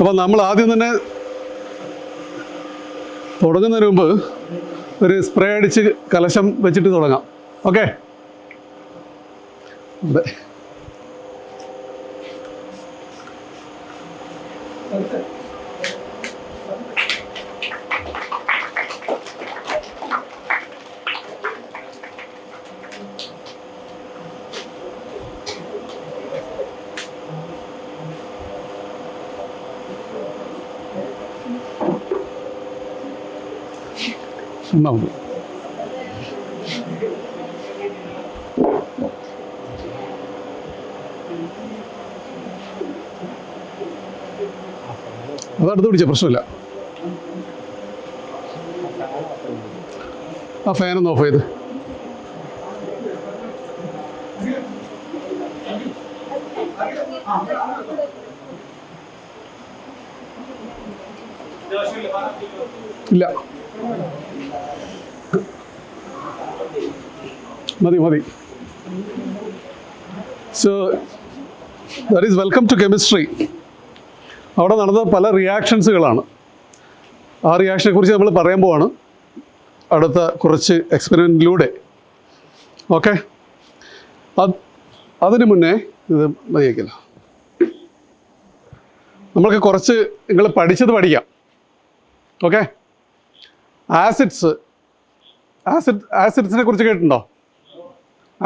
അപ്പോൾ നമ്മൾ ആദ്യം തന്നെ തുടങ്ങുന്നതിന് മുമ്പ് ഒരു സ്പ്രേ അടിച്ച് കലശം വെച്ചിട്ട് തുടങ്ങാം. ഓക്കെ? അതെ. ഒന്നാമത് അതടുത്ത് പിടിച്ച പ്രശ്നമില്ല. ആ ഫാനൊന്ന് ഓഫ് ചെയ്ത്. ഇല്ല, മതി മതി. So that is welcome to chemistry. അവിടെ നടന്ന പല റിയാക്ഷൻസുകളാണ്. ആ റിയാക്ഷനെ കുറിച്ച് നമ്മൾ പറയാൻ പോവാണ് അടുത്ത കുറച്ച് എക്സ്പെരിമെൻറ്റിലൂടെ. ഓക്കെ? അതിന് മുന്നേ ഇത് മതിയാക്കില്ല, നമ്മൾക്ക് കുറച്ച് നിങ്ങൾ പഠിച്ചത് പഠിക്കാം. ഓക്കെ? ആസിഡ്സിനെ കുറിച്ച് കേട്ടിട്ടുണ്ടോ?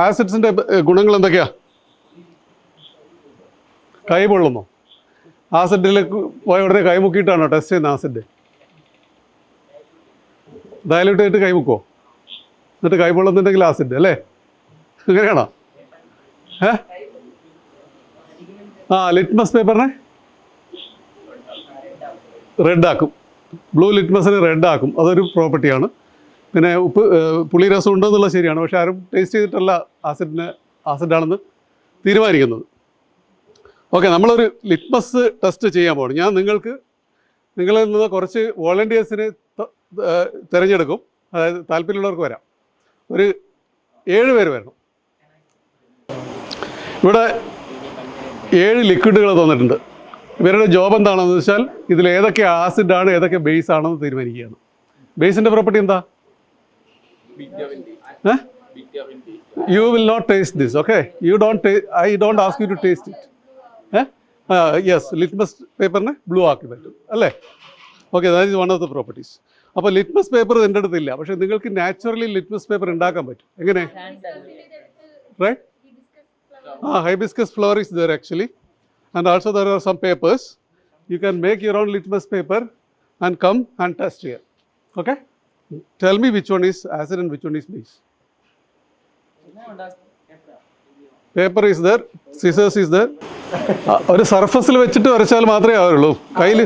ആസിഡ്സിൻ്റെ ഗുണങ്ങൾ എന്തൊക്കെയാ? കൈ പൊള്ളുമോ? ആസിഡിലേക്ക് പോയ ഉടനെ കൈ മുക്കിയിട്ടാണോ ടെസ്റ്റ് ചെയ്യുന്ന ആസിഡ്? ഡയലൂട്ട് ചെയ്തിട്ട് കൈ മുക്കുമോ? എന്നിട്ട് കൈ പൊള്ളുന്നുണ്ടെങ്കിൽ ആസിഡ് അല്ലേ? അങ്ങനെയാണോ? ലിറ്റ്മസ് പേപ്പറിനെ റെഡാക്കും. ബ്ലൂ ലിറ്റ്മസിനെ റെഡാക്കും. അതൊരു പ്രോപ്പർട്ടിയാണ്. പിന്നെ പുളി രസം ഉണ്ടെന്നുള്ളത് ശരിയാണ്, പക്ഷെ ആരും ടേസ്റ്റ് ചെയ്തിട്ടല്ല ആസിഡാണെന്ന് തീരുമാനിക്കുന്നത്. ഓക്കെ, നമ്മളൊരു ലിറ്റ്മസ് ടെസ്റ്റ് ചെയ്യാൻ പോകണം. ഞാൻ നിങ്ങളിൽ നിന്ന് കുറച്ച് വോളണ്ടിയേഴ്സിനെ തിരഞ്ഞെടുക്കും. അതായത് താല്പര്യമുള്ളവർക്ക് വരാം. ഒരു 7 പേര് വരണം. ഇവിടെ 7 ലിക്വിഡുകൾ തന്നിട്ടുണ്ട്. ഇവരുടെ ജോബ് എന്താണെന്ന് വെച്ചാൽ ഇതിൽ ഏതൊക്കെ ആസിഡാണ് ഏതൊക്കെ ബേസ് ആണെന്ന് തീരുമാനിക്കുകയാണ്. ബേസിൻ്റെ പ്രോപ്പർട്ടി എന്താ? You will not taste this, okay? I don't ask you to taste it. Yes, litmus പേപ്പറിനെ ബ്ലൂ ആക്കി പറ്റും അല്ലേ? Okay, that is one of the properties. അപ്പോൾ ലിറ്റ്മസ് പേപ്പർ എൻ്റെ അടുത്തില്ല, പക്ഷേ നിങ്ങൾക്ക് നാച്ചുറലി ലിറ്റ്മസ് പേപ്പർ ഉണ്ടാക്കാൻ പറ്റും. എങ്ങനെ? Right? Hibiscus flower is there actually, and also there are some papers. You can make your own litmus paper and come and test here. Okay? Tell me which one is acid and which one is base. Paper is there, scissors is there. ഒരു സർഫസിൽ വെച്ചിട്ട് വരച്ചാൽ മാത്രമേ ആവുള്ളൂ. കയ്യിൽ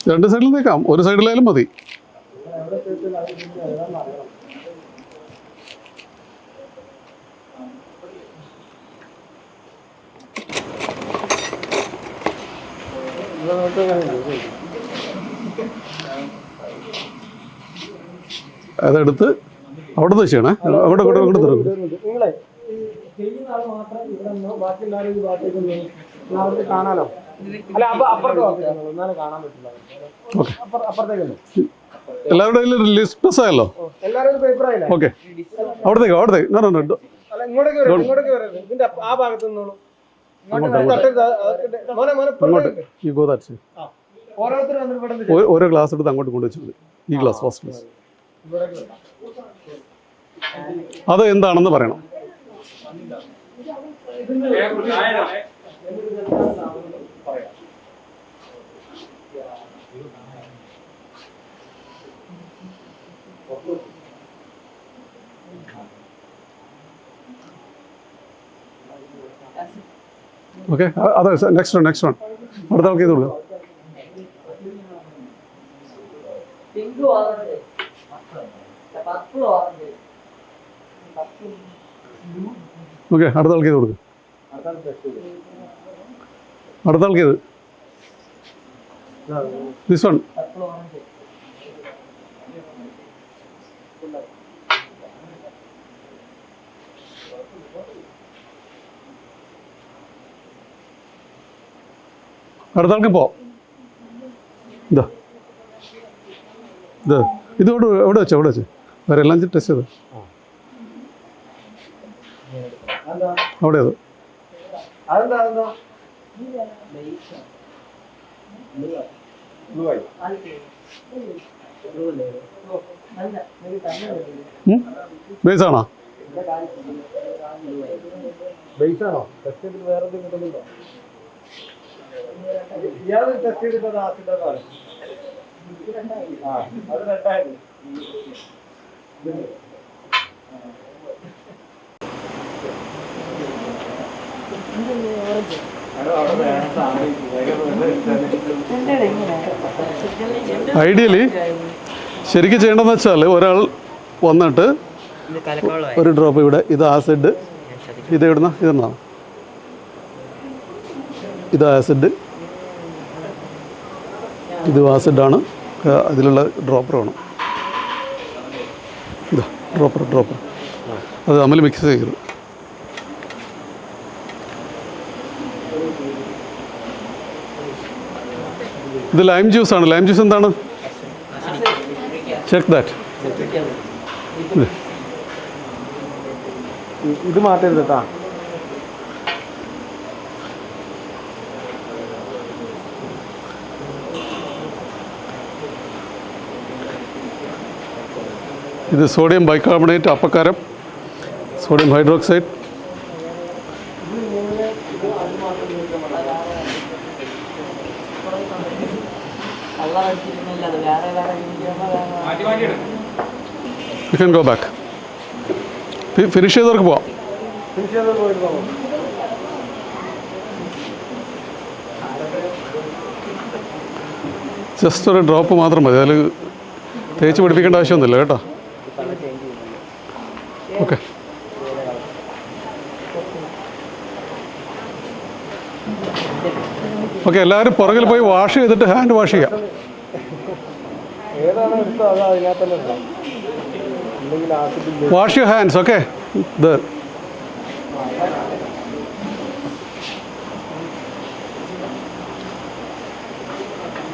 രണ്ട് സൈഡിൽ തേക്കാം. ഒരു സൈഡിലായാലും മതി. അതെടുത്ത് അവിടെ നിന്ന് ചെയ്യണേ. അവിടെ അങ്ങോട്ട് തുടങ്ങും. കാണാലോ. എല്ലാവരുടെയും ലിസ്റ്റ് ആയല്ലോ. ഓക്കെ, അവിടത്തേക്ക് ഓരോ ഗ്ലാസ് എടുത്ത് അങ്ങോട്ട് കൊണ്ടുവച്ചത്. ഈ ഗ്ലാസ് ഫസ്റ്റ് ഗ്ലാസ് അത് എന്താണെന്ന് പറയണം. ഓക്കെ, അതെ. നെക്സ്റ്റ് വൺ അടുത്ത ആൾക്ക് ചെയ്ത് കൊടുക്കാം. ഓക്കെ, അടുത്ത ആൾക്ക് ചെയ്ത് കൊടുക്കും. അടുത്ത ആൾക്ക് ചെയ്ത് ദിസ് വൺ. അടുത്ത ആൾക്ക് പോ. ഇതാ ഇത് എവിടെ വെച്ച് വേറെ എല്ലാം ടെസ്റ്റ് ചെയ്ത് അവിടെ ബേസാണോ? ഇയാൾ ടെസ്റ്റ് ചെയ്തിട്ട് ആസിഡാണ്. അത് രണ്ടായിരുന്നു. ഐഡിയലി ശരിക്കും ചെയ്യേണ്ടതെന്ന് വെച്ചാൽ ഒരാൾ വന്നിട്ട് ഒരു ഡ്രോപ്പ് ഇവിടെ, ഇത് ആസിഡ്, ഇത് ഇതെന്നാണ് ഇത് ആസിഡ്, ഇത് ആസിഡാണ്, അതിലുള്ള ഡ്രോപ്പർ വേണം. ഇതാ ഡ്രോപ്പർ അത് തമ്മിൽ മിക്സ് ചെയ്ത്. ഇത് ലൈം ജ്യൂസാണ്. ലൈം ജ്യൂസ് എന്താണ്? Check that. ഇത് മാറ്റരുത് കേട്ടാ. ഇത് സോഡിയം ബൈകാർബണേറ്റ്, അപ്പക്കാരം, sodium hydroxide. You can go back. Finish ചെയ്തവർക്ക് പോവാം. ജസ്റ്റ് ഒരു ഡ്രോപ്പ് മാത്രം മതി, അതിൽ തേച്ച് പിടിപ്പിക്കേണ്ട ആവശ്യമൊന്നുമില്ല കേട്ടോ. ഓക്കെ, ഓക്കെ, എല്ലാവരും പുറകിൽ പോയി വാഷ് ചെയ്തിട്ട് ഹാൻഡ് വാഷ് ചെയ്യാം. Wash your hands. ഓക്കെ,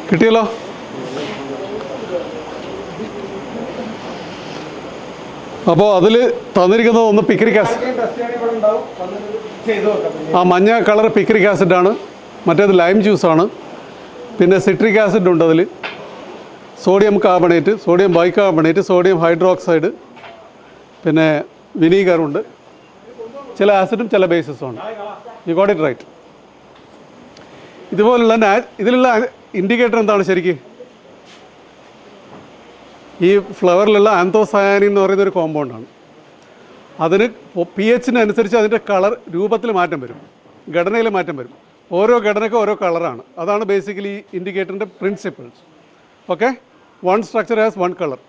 കിട്ടിയല്ലോ. അപ്പോൾ അതിൽ തന്നിരിക്കുന്നത് ഒന്ന് പിക്രിക് ആസിഡ്, ആ മഞ്ഞ കളർ പിക്രിക് ആസിഡാണ്, മറ്റേത് ലൈം ജ്യൂസാണ്, പിന്നെ സിട്രിക് ആസിഡ് ഉണ്ട് അതിൽ, sodium carbonate, sodium bicarbonate, sodium hydroxide, പിന്നെ വിനീഗറുണ്ട്, ചില ആസിഡും ചില ബേസസും ഉണ്ട്. You got it right. ഇതുപോലുള്ള ഇതിലുള്ള ഇൻഡിക്കേറ്റർ എന്താണ് ശരിക്കും? ഈ ഫ്ലവറിലുള്ള ആന്തോസയാനിൻ എന്ന് പറയുന്നൊരു കോമ്പൗണ്ടാണ്. അതിന് pH-അനുസരിച്ച് അതിൻ്റെ കളർ രൂപത്തിൽ മാറ്റം വരും, ഘടനയിൽ മാറ്റം വരും. ഓരോ ഘടനയ്ക്കും ഓരോ കളറാണ്. അതാണ് ബേസിക്കലി ഇൻഡിക്കേറ്ററിൻ്റെ principles. Okay, one structure has one colour.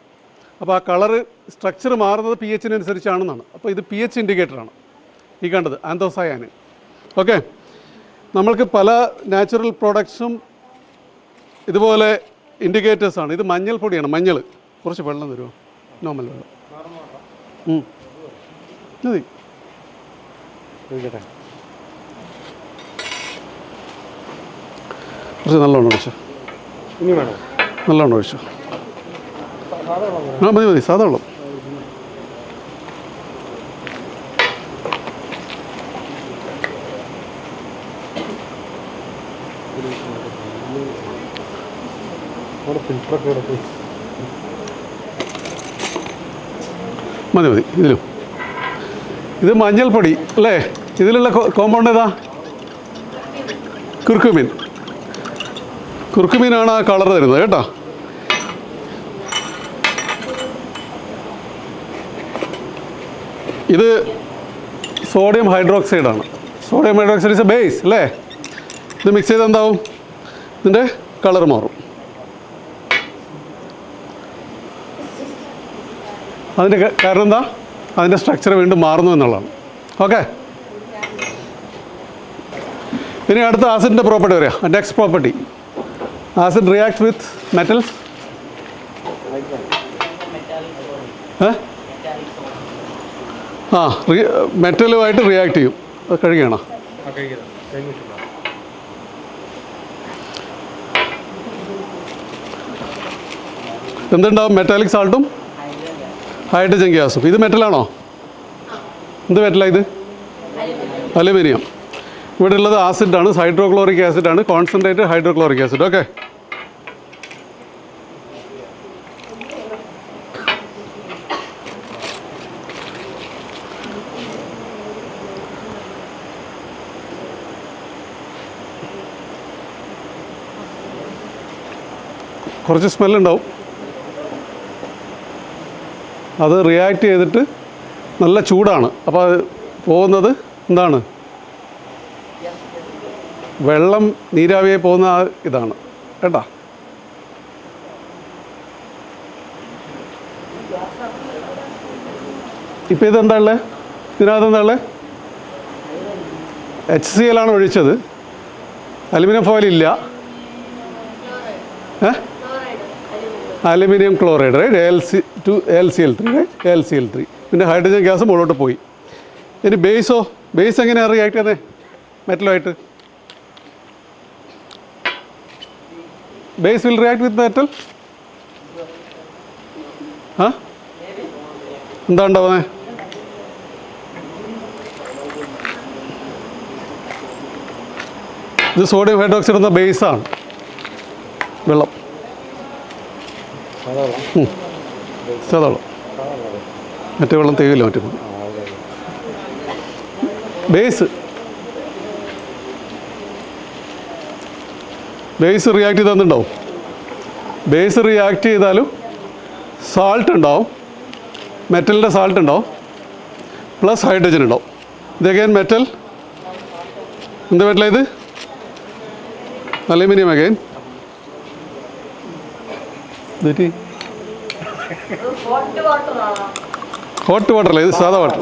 അപ്പോൾ ആ കളറ് സ്ട്രക്ചർ മാറുന്നത് pH-അനുസരിച്ചാണെന്നാണ്. അപ്പോൾ ഇത് pH ഇൻഡിക്കേറ്ററാണ് ഈ കണ്ടത്, ആന്തോസയാനിൻ. ഓക്കെ, നമ്മൾക്ക് പല നാച്ചുറൽ പ്രോഡക്ട്സും ഇതുപോലെ ഇൻഡിക്കേറ്റേഴ്സാണ്. ഇത് മഞ്ഞൾ പൊടിയാണ്, മഞ്ഞൾ. കുറച്ച് വെള്ളം തരുമോ? നോർമൽ വെള്ളം മതി. കുറച്ച് നല്ലോണം ഒഴിച്ചോ. ഇനി വേണോ? നല്ലോണം ഒഴിച്ചോ. ആ മതി, സാധാ വെള്ളം. മതി ഇതിലും. ഇത് മഞ്ഞൾപ്പൊടി അല്ലേ? ഇതിലുള്ള കോമ്പൗണ്ട് ഏതാ? കുർക്കുമിൻ. കുർക്കുമിനാണ് ആ കളർ തരുന്നത് കേട്ടോ. ഇത് സോഡിയം ഹൈഡ്രോക്സൈഡാണ്. Sodium hydroxide is a base അല്ലേ? ഇത് മിക്സ് ചെയ്ത് എന്താവും? ഇതിൻ്റെ കളർ മാറും. അതിൻ്റെ കാരണം എന്താ? അതിൻ്റെ സ്ട്രക്ചർ വീണ്ടും മാറുന്നു എന്നുള്ളതാണ്. ഓക്കെ. ഇനി അടുത്ത ആസിഡിൻ്റെ പ്രോപ്പർട്ടി പറയാം. Next property, acid react with metals. മെറ്റലുമായിട്ട് റിയാക്ട് ചെയ്യും. അത് കഴിയണം. എന്തുണ്ടാവും? മെറ്റാലിക് സാൾട്ടും ഹൈഡ്രജൻ ഗ്യാസും. ഇത് മെറ്റലാണോ? എന്ത് മെറ്റലാണ് ഇത്? അലുമിനിയം. ഇവിടെ ഉള്ളത് ആസിഡാണ്, ഹൈഡ്രോക്ലോറിക് ആസിഡാണ്, കോൺസെൻട്രേറ്റഡ് ഹൈഡ്രോക്ലോറിക് ആസിഡ്. ഓക്കെ. കുറച്ച് സ്മെല്ലുണ്ടാവും. അത് റിയാക്ട് ചെയ്തിട്ട് നല്ല ചൂടാണ്. അപ്പോൾ അത് പോകുന്നത് എന്താണ്? വെള്ളം നീരാവിയായി പോകുന്ന ആ ഇതാണ് കേട്ടോ. ഇപ്പോൾ ഇതെന്താ ഉള്ളത്? ഇതിനകത്ത് എന്താ ഉള്ളത്? HCl ആണ് ഒഴിച്ചത്. അലുമിനിയം ഫോയിൽ ഇല്ല. Aluminium chloride, right? AlCl3, right? AlCl3. പിന്നെ ഹൈഡ്രജൻ ഗ്യാസ് മുകളിലോട്ട് പോയി. ഇനി ബേസോ? ബേസ് എങ്ങനെയാണ് റിയാക്ട് ചെയ്യുന്നത് മെറ്റലുമായിട്ട്? Base will react with metal. എന്താ ഉണ്ടാവുന്നത്? ഇത് സോഡിയം ഹൈഡ്രോക്സൈഡ് എന്ന ബേസാണ്. വെള്ളം സാധാരണ മറ്റേ വെള്ളം തേയില്ല. മറ്റേ ബേസ് റിയാക്ട് ചെയ്താൽ ബേസ് റിയാക്ട് ചെയ്താലും സാൾട്ട് ഉണ്ടാവും, മെറ്റലിൻ്റെ സാൾട്ട് ഉണ്ടാവും, പ്ലസ് ഹൈഡ്രജൻ ഉണ്ടാവും. ഇത് അഗൈൻ മെറ്റൽ. എന്ത് മെറ്റലാണ് ഇത്? Aluminium again. ഹോട്ട് വാട്ടർ അല്ല, ഇത് സാധാ വാട്ടർ.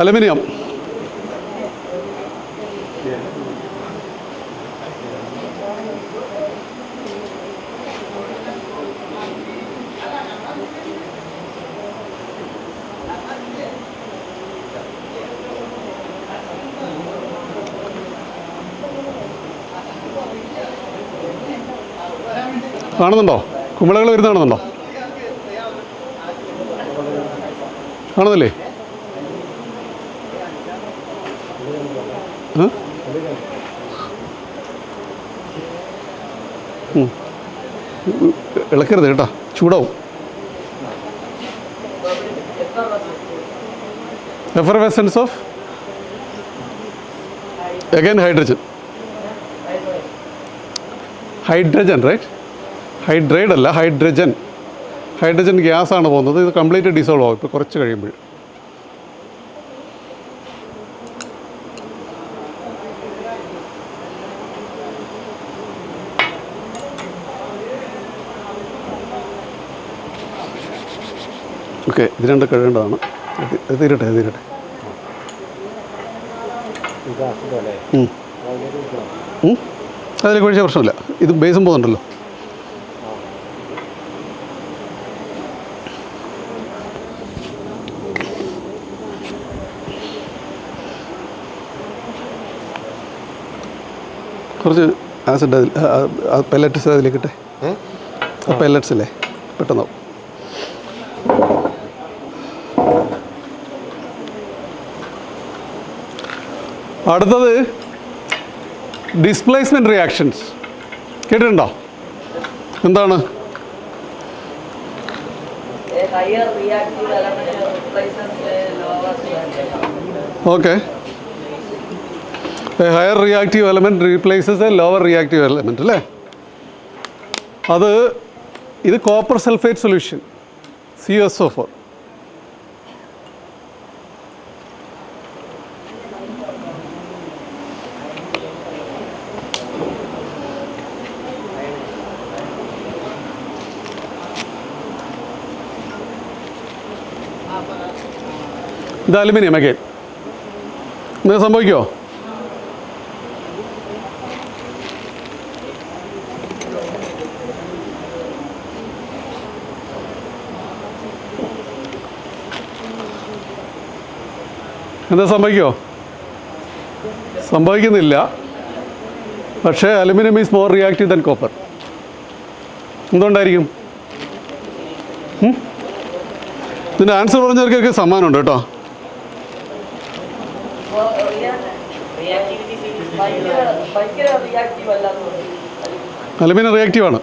അലുമിനിയം. കാണുന്നുണ്ടോ? കുമിളകൾ വരുന്ന കാണുന്നുണ്ടോ? കാണുന്നില്ലേ? ഇളക്കരുത് കേട്ടോ, ചൂടാവും. Effervescence of again hydrogen. Hydrogen, right? Hydrate അല്ല, ഹൈഡ്രജൻ. ഹൈഡ്രജൻ ഗ്യാസാണ് പോകുന്നത്. ഇത് കംപ്ലീറ്റ് ഡിസോൾവ് ആവും ഇപ്പോൾ കുറച്ച് കഴിയുമ്പോൾ. ഓക്കെ, ഇത് രണ്ട് കഴിയേണ്ടതാണ്. ഇത് തീരട്ടെ. അതിലേക്ക് ഒഴിച്ച പ്രശ്നമില്ല. ഇത് ബേസും പോകുന്നുണ്ടല്ലോ. കുറച്ച് ആസിഡ് അതിൽ പെല്ലറ്റ്സ് അതിലേക്കിട്ടെ. പെല്ലറ്റ്സ് അല്ലേ, പെട്ടെന്നാവും. അടുത്തത് ഡിസ്പ്ലേസ്മെൻറ്റ് റിയാക്ഷൻസ്. കേട്ടിട്ടുണ്ടോ? എന്താണ്? Okay. A higher reactive element replaces a lower reactive element, അല്ലേ? ഇത് കോപ്പർ സൾഫേറ്റ് സൊല്യൂഷൻ, CSO4. ഇത് അലുമിനിയം അഗൈൻ. എന്ത് സംഭവിക്കുമോ? എന്താ സംഭവിക്കുമോ? സംഭവിക്കുന്നില്ല. പക്ഷേ aluminium is more reactive than copper. എന്തുകൊണ്ടായിരിക്കും? ഇതിൻ്റെ ആൻസർ പറഞ്ഞവർക്കൊക്കെ സമ്മാനമുണ്ട് കേട്ടോ. അലുമിനിയം റിയാക്റ്റീവാണ്.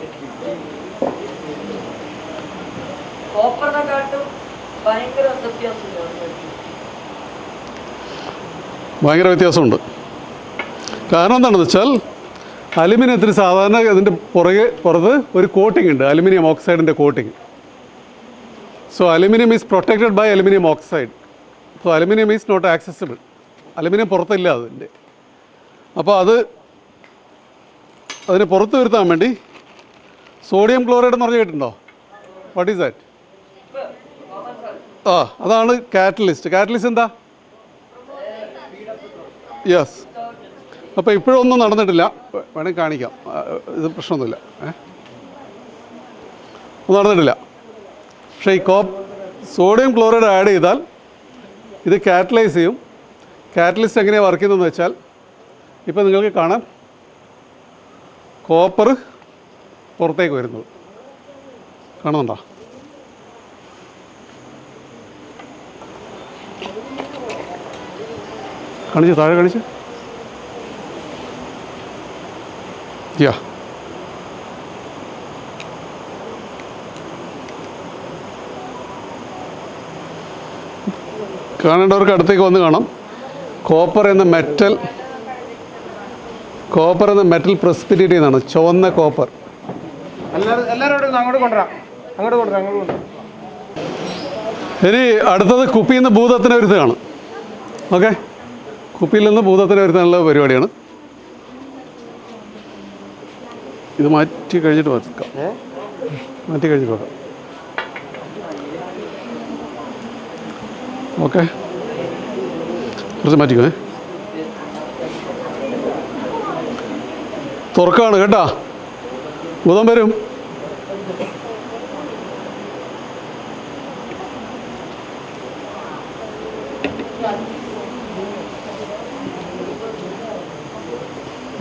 ഭയങ്കര വ്യത്യാസമുണ്ട്. കാരണം എന്താണെന്ന് വെച്ചാൽ അലുമിനിയത്തിന് സാധാരണ അതിൻ്റെ പുറത്ത് ഒരു കോട്ടിംഗ് ഉണ്ട്, അലുമിനിയം ഓക്സൈഡിൻ്റെ coating. So aluminium is protected by aluminium oxide. So aluminium is not accessible. Aluminium പുറത്തില്ല അതിൻ്റെ. അപ്പോൾ അതിന് പുറത്ത് വരുത്താൻ വേണ്ടി സോഡിയം ക്ലോറൈഡ് എന്ന് പറഞ്ഞ് കേട്ടിട്ടുണ്ടോ? What is that? അതാണ് കാറ്റലിസ്റ്റ്. കാറ്റലിസ്റ്റ് എന്താ? യെസ്. അപ്പോൾ ഇപ്പോഴൊന്നും നടന്നിട്ടില്ല. വേണമെങ്കിൽ കാണിക്കാം, ഇത് പ്രശ്നമൊന്നുമില്ല. ഒന്നും നടന്നിട്ടില്ല. പക്ഷേ ഈ സോഡിയം ക്ലോറൈഡ് ആഡ് ചെയ്താൽ ഇത് കാറ്റലൈസ് ചെയ്യും. കാറ്റലിസ്റ്റ് എങ്ങനെയാണ് വർക്ക് ചെയ്യുന്നതെന്ന് വെച്ചാൽ ഇപ്പോൾ നിങ്ങൾക്ക് കാണാം കോപ്പർ പുറത്തേക്ക് വരുന്നത് കാണുന്നുണ്ടോ? കാണിച്ച് താഴെ കാണിച്ച്. യാ കാണേണ്ടവർക്ക് അടുത്തേക്ക് വന്ന് കാണാം. കോപ്പർ എന്ന മെറ്റൽ പ്രസിപ്പിറ്റേറ്റ് ചെയ്യുന്നതാണ്. ചുവന്ന കോപ്പർ. എല്ലാവരോടും അങ്ങോട്ട് കൊണ്ടുവരാം. ഇനി അടുത്തത് കുപ്പിയിൽ നിന്ന് ഭൂതത്തിനെ വരുത്തുകയാണ്. ഓക്കെ, കുപ്പിയിൽ നിന്ന് ഭൂതത്തിനെ വരുത്താനുള്ള പരിപാടിയാണ്. ഇത് മാറ്റി കഴിഞ്ഞിട്ട് വെക്കാം. ഓക്കെ, കുറച്ച് മാറ്റിക്കോ. തുറക്കാണ് കേട്ടാ, ഭൂതം വരും.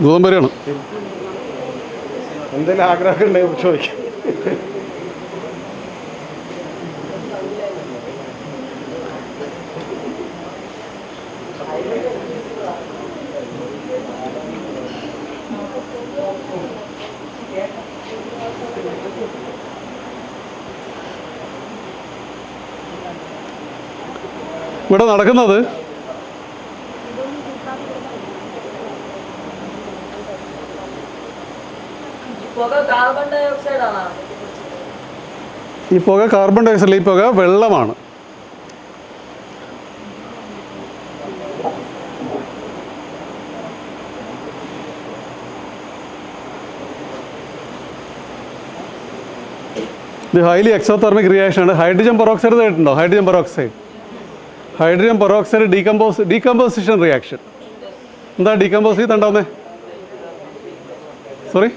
ഭൂതം വരികയാണ്. എന്തെങ്കിലും ആഗ്രഹം ഉണ്ടെങ്കിൽ ചോദിക്കാം. ഇവിടെ നടക്കുന്നത് ഈ പുക കാർബൺ ഡൈ ഓക്സൈഡ്, ഈ പുക വെള്ളമാണ്. ഇത് ഹൈലി എക്സോതെർമിക് റിയാക്ഷൻ ആണ്. ഹൈഡ്രജൻ പെറോക്സൈഡ് കേട്ടിട്ടുണ്ടോ? Hydrogen peroxide decomposition reaction. എന്താ ഡീകമ്പോസ് ചെയ്തുണ്ടാവുന്നേ? സോറി,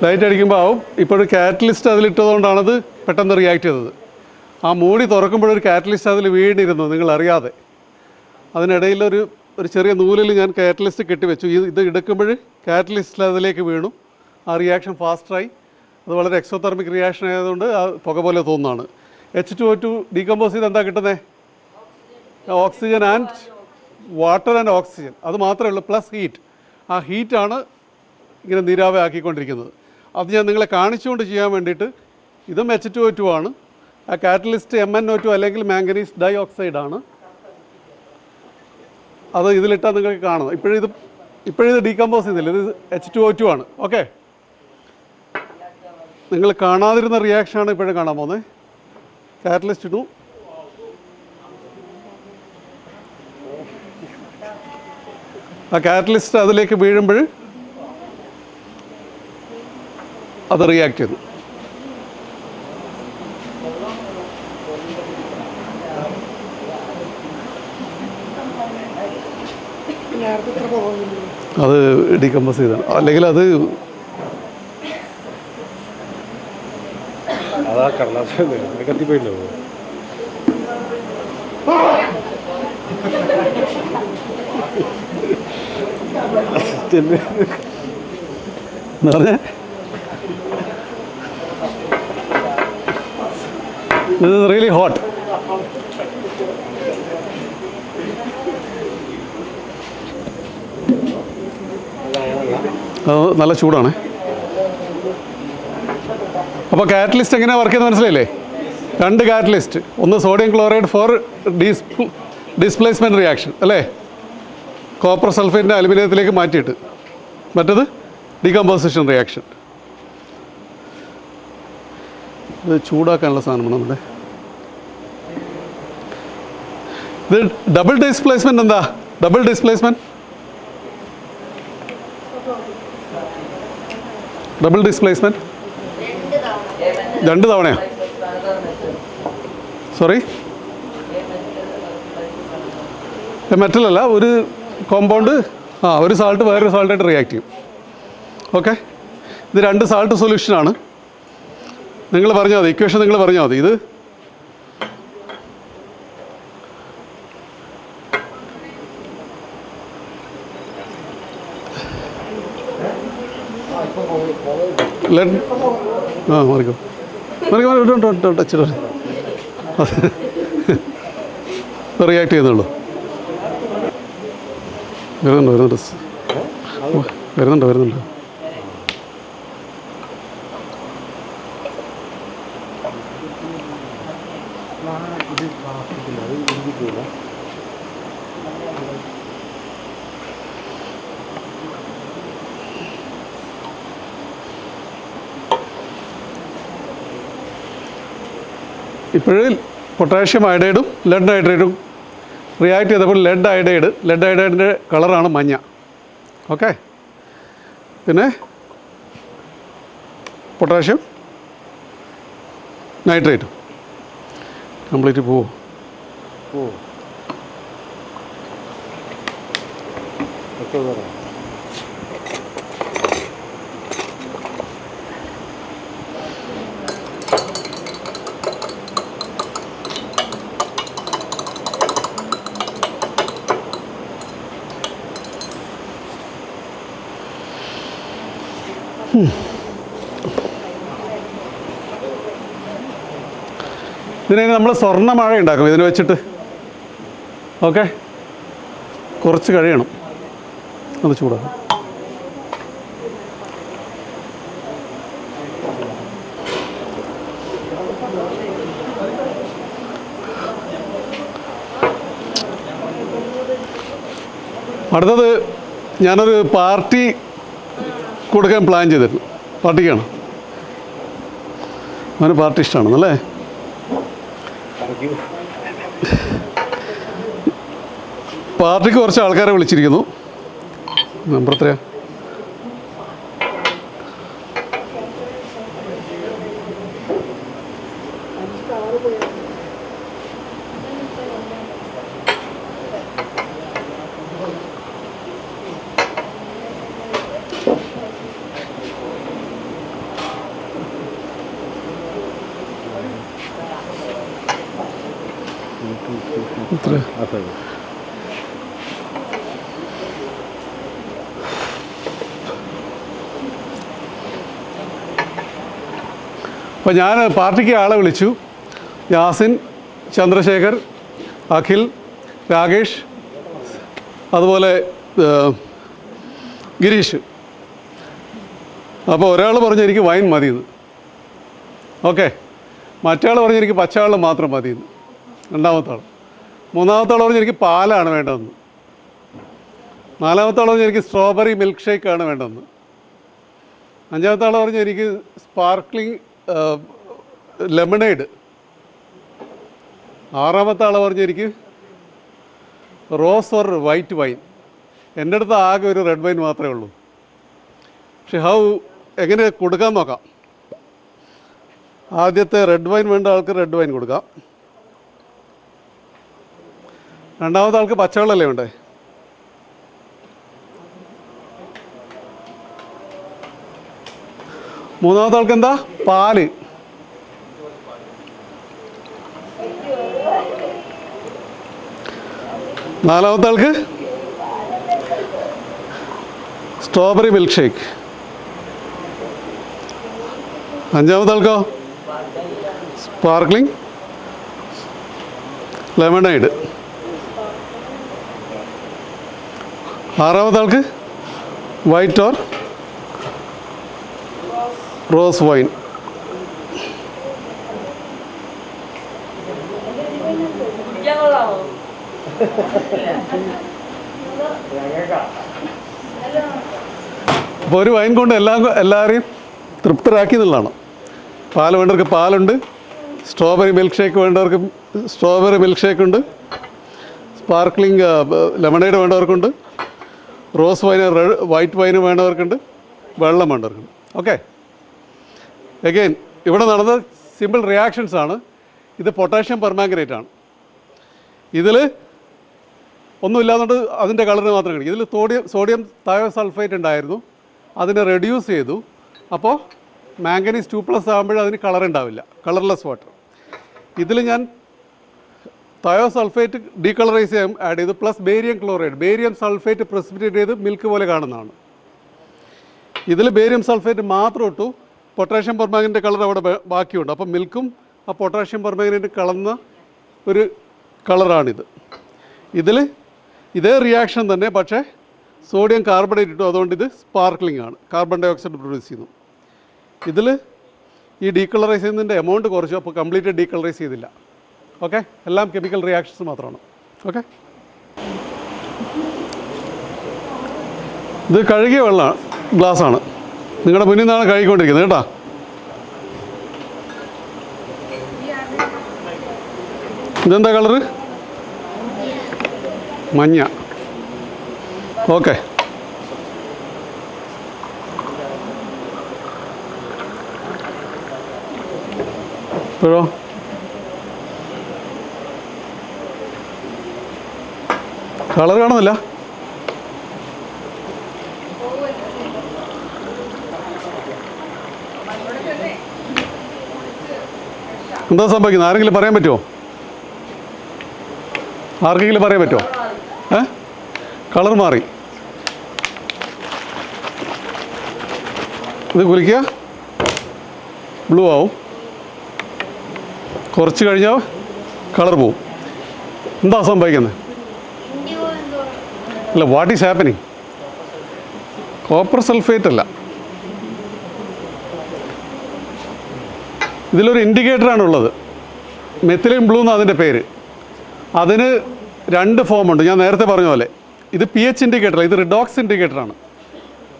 ലൈറ്റ് അടിക്കുമ്പോൾ ആവും. ഇപ്പോഴൊരു കാറ്റലിസ്റ്റ് അതിലിട്ടതുകൊണ്ടാണത് പെട്ടെന്ന് റിയാക്ട് ചെയ്തത്. ആ മൂടി തുറക്കുമ്പോഴൊരു കാറ്റലിസ്റ്റ് അതിൽ വീണിരുന്നു നിങ്ങളറിയാതെ. അതിനിടയിൽ ഒരു ചെറിയ നൂലിൽ ഞാൻ കാറ്റലിസ്റ്റ് കെട്ടിവെച്ചു. ഇത് എടുക്കുമ്പോൾ കാറ്റലിസ്റ്റ് അതിലേക്ക് വീണു. ആ റിയാക്ഷൻ ഫാസ്റ്റായി. അത് വളരെ എക്സോതെർമിക് റിയാക്ഷൻ ആയതുകൊണ്ട് ആ പുക പോലെ തോന്നുന്നതാണ്. H2O2 ഡീകമ്പോസ് ചെയ്ത് എന്താ കിട്ടുന്നത്? Oxygen and water and oxygen. അത് മാത്രമേ ഉള്ളൂ, പ്ലസ് ഹീറ്റ്. ആ ഹീറ്റാണ് ഇങ്ങനെ നീരാവി ആക്കിക്കൊണ്ടിരിക്കുന്നത്. അത് ഞാൻ നിങ്ങളെ കാണിച്ചുകൊണ്ട് ചെയ്യാൻ വേണ്ടിയിട്ട്, ഇതും H2O2 ആണ്. ആ കാറ്റലിസ്റ്റ് MnO2 അല്ലെങ്കിൽ മാംഗനീസ് ഡൈ ഓക്സൈഡ് ആണ്. അത് ഇതിലിട്ടാൽ നിങ്ങൾക്ക് കാണും. ഇപ്പോഴിത് ഡീകമ്പോസ് ചെയ്യുന്നില്ല, ഇത് H2O2 ആണ്. ഓക്കെ, നിങ്ങൾ കാണാതിരുന്ന റിയാക്ഷനാണ് ഇപ്പോഴും കാണാൻ പോകുന്നത്. കാറ്റലിസ്റ്റ് ഇട്ടു, ആ കാറ്റലിസ്റ്റ് അതിലേക്ക് വീഴുമ്പോൾ അത് റിയാക്ട് ചെയ്തു. അത് ഡീകമ്പോസ് ചെയ്താണ്, അല്ലെങ്കിൽ അത് അതാ കടലാസ് കത്തിപ്പോയില്ലോ. അസിസ്റ്റന്റ് എന്താ പറഞ്ഞേ? This is really hot. അത് നല്ല ചൂടാണ്. അപ്പോൾ കാറ്റലിസ്റ്റ് എങ്ങനെയാണ് വർക്ക് ചെയ്യുന്നത് മനസ്സിലായില്ലേ? 2 കാറ്റലിസ്റ്റ്, ഒന്ന് sodium chloride for displacement reaction അല്ലേ, കോപ്പർ സൾഫേറ്റിൻ്റെ അലുമിനിയത്തിലേക്ക് മാറ്റിയിട്ട്, മറ്റത് ഡീകമ്പോസിഷൻ റിയാക്ഷൻ. ഇത് ചൂടാക്കാനുള്ള സാധനമാണ് നമ്മുടെ. ഇത് ഡബിൾ ഡിസ്പ്ലേസ്മെൻറ്റ് എന്താ? ഡബിൾ ഡിസ്പ്ലേസ്മെൻറ്റ് രണ്ട് തവണയാണ്. സോറി, മെറ്റലല്ല, ഒരു കോമ്പൗണ്ട് ഒരു സാൾട്ട് വേറൊരു സാൾട്ടായിട്ട് റിയാക്ട് ചെയ്യും. ഓക്കെ, ഇത് 2 സാൾട്ട് സൊല്യൂഷനാണ്. നിങ്ങൾ പറഞ്ഞാൽ മതി, ഇക്വേഷൻ നിങ്ങൾ പറഞ്ഞാൽ മതി. ഇത് മാറിക്കോ റിയാക്ട് ചെയ്യുന്നുള്ളൂ. വരുന്നുണ്ട്. ഇപ്പോഴും പൊട്ടാഷ്യം അയഡൈഡും ലെഡ് ഹൈഡ്രേറ്റും റിയാക്ട് ചെയ്തപ്പോൾ ലെഡ് അയഡൈഡിൻ്റെ കളറാണ് മഞ്ഞ. ഓക്കെ, പിന്നെ പൊട്ടാഷ്യം നൈട്രേറ്റും കംപ്ലീറ്റ് പോവും. ഇതിനെ നമ്മൾ സ്വർണ്ണ മഴ ഉണ്ടാക്കും ഇതിന് വെച്ചിട്ട്. ഓക്കെ, കുറച്ച് കഴിയണം, അത് ചൂടാക്കും. അടുത്തത് ഞാനൊരു പാർട്ടി കൊടുക്കാൻ പ്ലാൻ ചെയ്തിരുന്നു. പാർട്ടിക്കാണ്, അവന് പാർട്ടി ഇഷ്ടമാണെന്നല്ലേ. പാർട്ടിക്ക് കുറച്ച് ആൾക്കാരെ വിളിച്ചിരിക്കുന്നു. നമ്പർ എത്രയാ? അപ്പോൾ ഞാൻ പാർട്ടിക്ക് ആളെ വിളിച്ചു. യാസിൻ, ചന്ദ്രശേഖർ, അഖിൽ, രാകേഷ്, അതുപോലെ ഗിരീഷ്. അപ്പോൾ ഒരാൾ പറഞ്ഞു എനിക്ക് വൈൻ മതിയെന്ന്. ഓക്കെ, മറ്റേ പറഞ്ഞു എനിക്ക് പച്ചവെള്ളം മാത്രം മതിയെന്ന്. രണ്ടാമത്തെ ആൾ. മൂന്നാമത്തെ ആൾ പറഞ്ഞു എനിക്ക് പാലാണ് വേണ്ടതെന്ന്. നാലാമത്തെ ആൾ പറഞ്ഞു എനിക്ക് സ്ട്രോബെറി മിൽക്ക് ഷേക്കാണ് വേണ്ടതെന്ന്. അഞ്ചാമത്തെ ആൾ പറഞ്ഞു എനിക്ക് സ്പാർക്ക്ലിംഗ് ലെമണേഡ്. ആറാമത്തെ ആൾ പറഞ്ഞു എനിക്ക് റോസ് ഓർ വൈറ്റ് വൈൻ. എൻ്റെ അടുത്ത് ആകെ ഒരു റെഡ് വൈൻ മാത്രമേ ഉള്ളൂ. പക്ഷെ എങ്ങനെ കൊടുക്കാൻ നോക്കാം. ആദ്യത്തെ റെഡ് വൈൻ വേണ്ട ആൾക്ക് റെഡ് വൈൻ കൊടുക്കാം. രണ്ടാമത്തെ ആൾക്ക് പച്ചവെള്ളമല്ലേ വേണ്ടേ? മൂന്നാമത്തെ ആൾക്ക് എന്താ? പാല്. നാലാമത്തെ ആൾക്ക് സ്ട്രോബെറി മിൽക്ക് ഷേക്ക്. അഞ്ചാമത്തെ ആൾക്കോ സ്പാർക്ക്ലിംഗ് ലെമണൈഡ്. ആറാമത്തെ ആൾക്ക് വൈറ്റ് ഓർ റോസ് വൈൻ. അപ്പോൾ ഒരു വൈൻ കൊണ്ട് എല്ലാവരെയും തൃപ്തരാക്കി എന്നുള്ളതാണ്. പാൽ വേണ്ടവർക്ക് പാലുണ്ട്, സ്ട്രോബെറി മിൽക്ക് ഷേക്ക് വേണ്ടവർക്ക് സ്ട്രോബെറി മിൽക്ക് ഷേക്ക് ഉണ്ട്, സ്പാർക്ക്ലിംഗ് ലെമണേഡ് വേണ്ടവർക്കുണ്ട്, റോസ് വൈൻ വൈറ്റ് വൈന് വേണ്ടവർക്കുണ്ട്, വെള്ളം വേണ്ടവർക്കുണ്ട്. ഓക്കെ, അഗെയിൻ ഇവിടെ നടന്ന സിമ്പിൾ റിയാക്ഷൻസ് ആണ്. ഇത് പൊട്ടാഷ്യം പെർമാംഗനേറ്റ് ആണ്. ഇതിൽ ഒന്നുമില്ലാതുകൊണ്ട് അതിൻ്റെ കളറിന് മാത്രം കിട്ടി. ഇതിൽ സോഡിയം തയോസൾഫേറ്റ് ഉണ്ടായിരുന്നു, അതിനെ റെഡ്യൂസ് ചെയ്തു. അപ്പോൾ മാംഗനീസ് 2+ ആകുമ്പോൾ അതിന് കളർ ഉണ്ടാവില്ല, കളർലെസ് വാട്ടർ. ഇതിൽ ഞാൻ തയോസൾഫേറ്റ് ഡീകളറൈസ് ചെയ്യാൻ ആഡ് ചെയ്തു, plus barium chloride. Barium sulphate precipitate ചെയ്ത് മിൽക്ക് പോലെ കാണുന്നതാണ്. ഇതിൽ ബേരിയം സൾഫേറ്റ് മാത്രം ഇട്ടു, പൊട്ടാഷ്യം പെർമാംഗനേറ്റ് കളർ അവിടെ ബാക്കിയുണ്ട്. അപ്പോൾ മിൽക്കും ആ പൊട്ടാഷ്യം പെർമാംഗനേറ്റ് കലർന്ന ഒരു കളറാണിത്. ഇതിൽ ഇതേ റിയാക്ഷൻ തന്നെ, പക്ഷേ സോഡിയം കാർബണേറ്റ് ഇട്ടു, അതുകൊണ്ട് ഇത് സ്പാർക്ക്ലിംഗ് ആണ്, കാർബൺ ഡൈ ഓക്സൈഡ് പ്രൊഡ്യൂസ് ചെയ്യുന്നു. ഇതിൽ ഈ ഡീകളറൈസ് ചെയ്യുന്നതിൻ്റെ എമൗണ്ട് കുറച്ചു, അപ്പോൾ കംപ്ലീറ്റ് ഡീകളറൈസ് ചെയ്തില്ല. ഓക്കെ, എല്ലാം കെമിക്കൽ റിയാക്ഷൻസ് മാത്രമാണ്. ഓക്കെ, ഇത് കഴുകിയ വെള്ളമാണ്, ഗ്ലാസ്സാണ്. നിങ്ങളുടെ മുന്നിൽ നിന്നാണ് കഴുകിക്കൊണ്ടിരിക്കുന്നത് കേട്ടോ. ഇതെന്താ കളറ്? മഞ്ഞ. ഓക്കെ, ഇപ്പോഴോ കളർ കാണുന്നില്ല. എന്താ സംഭവിക്കുന്നത്? ആരെങ്കിലും പറയാൻ പറ്റുമോ? ആർക്കെങ്കിലും പറയാൻ പറ്റുമോ? കളർ മാറി. ഇത് കുലിക്കുക, ബ്ലൂ ആവും. കുറച്ച് കഴിഞ്ഞാൽ കളർ പോവും. എന്താ സംഭവിക്കുന്നത്? അല്ല, what is happening? Copper sulphate അല്ല, ഇതിലൊരു ഇൻഡിക്കേറ്ററാണുള്ളത്. മെത്തിലിൻ ബ്ലൂ എന്നാണ് അതിൻ്റെ പേര്. അതിന് 2 ഫോമുണ്ട്, ഞാൻ നേരത്തെ പറഞ്ഞ പോലെ. ഇത് pH ഇൻഡിക്കേറ്റർ, ഇത് റിഡോക്സ് ഇൻഡിക്കേറ്ററാണ്.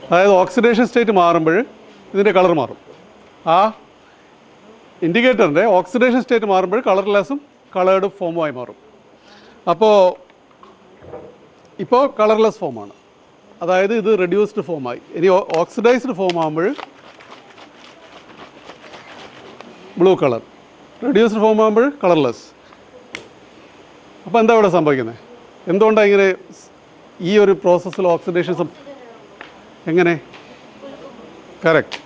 അതായത് ഓക്സിഡേഷൻ സ്റ്റേറ്റ് മാറുമ്പോൾ ഇതിൻ്റെ കളർ മാറും. ആ ഇൻഡിക്കേറ്ററിൻ്റെ ഓക്സിഡേഷൻ സ്റ്റേറ്റ് മാറുമ്പോൾ കളർലെസ്സും കളേർഡ് ഫോമുമായി മാറും. അപ്പോൾ ഇപ്പോൾ കളർലെസ് ഫോമാണ്, അതായത് ഇത് റെഡ്യൂസ്ഡ് ഫോമായി. ഇനി ഓക്സിഡൈസ്ഡ് ഫോം ആകുമ്പോൾ ബ്ലൂ കളർ, റെഡ്യൂസ്ഡ് ഫോം ആകുമ്പോൾ കളർലെസ്. അപ്പോൾ എന്താ ഇവിടെ സംഭവിക്കുന്നത്? എന്തുകൊണ്ടാണ് ഇങ്ങനെ ഈ ഒരു പ്രോസസ്സിൽ ഓക്സിഡേഷൻ എങ്ങനെ? കറക്റ്റ്,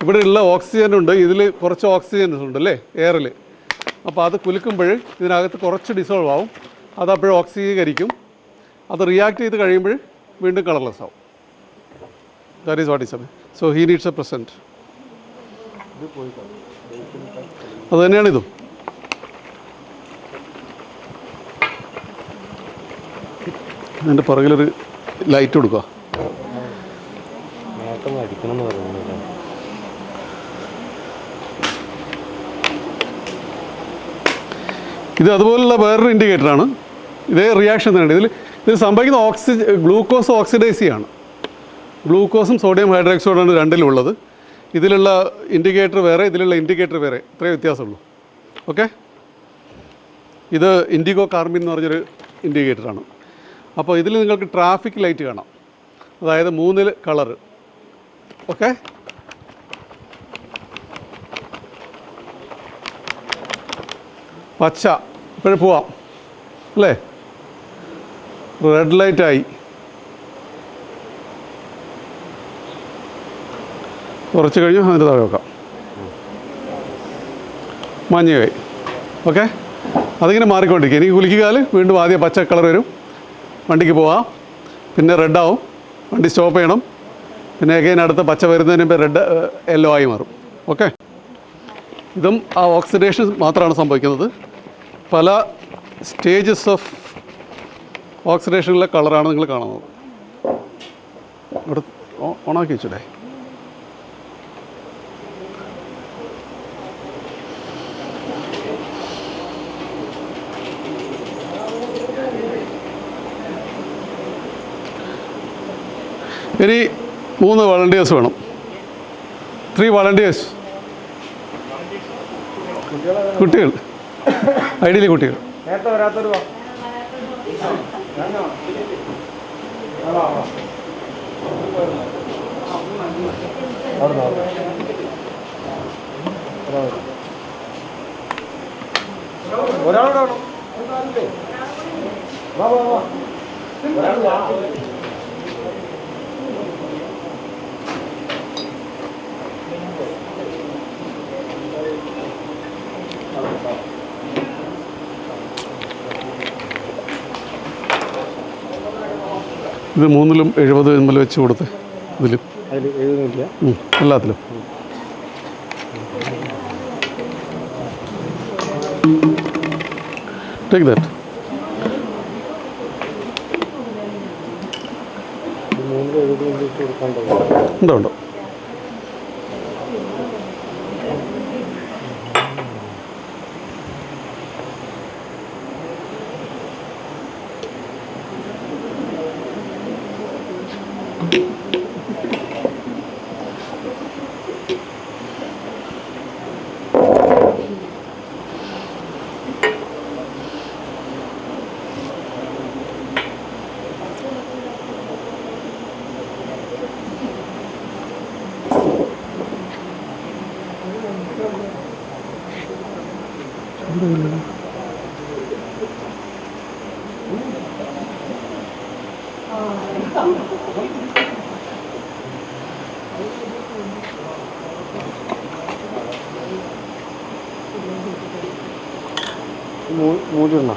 ഇവിടെ ഉള്ള ഓക്സിജൻ ഉണ്ട്, ഇതിൽ കുറച്ച് ഓക്സിജൻസ് ഉണ്ട് അല്ലേ എയറിൽ. അപ്പോൾ അത് കുലുക്കുമ്പോൾ ഇതിനകത്ത് കുറച്ച് ഡിസോൾവ് ആവും, അത് അപ്പോഴും ഓക്സീകരിക്കും. അത് റിയാക്ട് ചെയ്ത് കഴിയുമ്പോൾ വീണ്ടും കളർലെസ് ആവും. That is what is so he needs A present. അത് തന്നെയാണിതും. അതിൻ്റെ പുറകിലൊരു ലൈറ്റ് കൊടുക്കുക. ഇത് അതുപോലുള്ള വേറൊരു ഇൻഡിക്കേറ്ററാണ്. ഇതേ റിയാക്ഷൻ തന്നെയാണ്. ഇത് സംഭവിക്കുന്ന ഗ്ലൂക്കോസ് ഓക്സിഡൈസ് ചെയ്യാണ്. ഗ്ലൂക്കോസും സോഡിയം ഹൈഡ്രോക്സൈഡാണ് രണ്ടിലുള്ളത്. ഇതിലുള്ള ഇൻഡിക്കേറ്റർ വേറെ, ഇതിലുള്ള ഇൻഡിക്കേറ്റർ വേറെ, ഇത്രയേ വ്യത്യാസമുള്ളൂ. ഓക്കെ, ഇത് ഇൻഡിഗോ കാർമിൻ എന്ന് പറഞ്ഞൊരു ഇൻഡിക്കേറ്ററാണ്. അപ്പോൾ ഇതിൽ നിങ്ങൾക്ക് ട്രാഫിക് ലൈറ്റ് കാണാം, അതായത് 3 കളറ്. ഓക്കെ, പച്ച ഇപ്പോഴും പോവാം അല്ലേ, റെഡ് ലൈറ്റായി, കുറച്ച് കഴിഞ്ഞ് അതിൻ്റെ താഴെ വെക്കാം. മഞ്ഞയായി. ഓക്കെ, അതിങ്ങനെ മാറിക്കൊണ്ടിരിക്കും. എനിക്ക് കുലുക്കിക്കാൽ വീണ്ടും ആദ്യം പച്ച കളർ വരും, വണ്ടിക്ക് പോവാം. പിന്നെ റെഡാവും, വണ്ടി സ്റ്റോപ്പ് ചെയ്യണം. പിന്നെ അഗൈൻ അടുത്ത പച്ച വരുന്നതിന് മുമ്പ് റെഡ് യെല്ലോ ആയി മാറും. ഓക്കെ, ഇതും ആ ഓക്സിഡേഷൻ മാത്രമാണ് സംഭവിക്കുന്നത്. പല സ്റ്റേജസ് ഓഫ് ഓക്സിഡേഷനിലെ കളറാണ് നിങ്ങൾ കാണുന്നത്. ഇവിടെ ഓണാക്കി വെച്ചൂടെ? ഇനി 3 വളണ്ടിയേഴ്സ് വേണം. 3 വളണ്ടിയേഴ്സ്. കുട്ടികൾ, ഐഡിയലി കുട്ടികൾ. നേരത്തെ വരാത്തൊരു ഒരാളോടാണോ? വാ വാ വാ, ഇത് 3-ലും 70 എമ്മൽ വെച്ച് കൊടുത്ത് ഇതിലും അതിൽ എഴുതുന്നില്ല എല്ലാത്തിലും. Take that. 370 കൊടുക്കാണ്ടോ? ഉണ്ടോ ഉണ്ടോ. മൂടിയുണ്ടോ?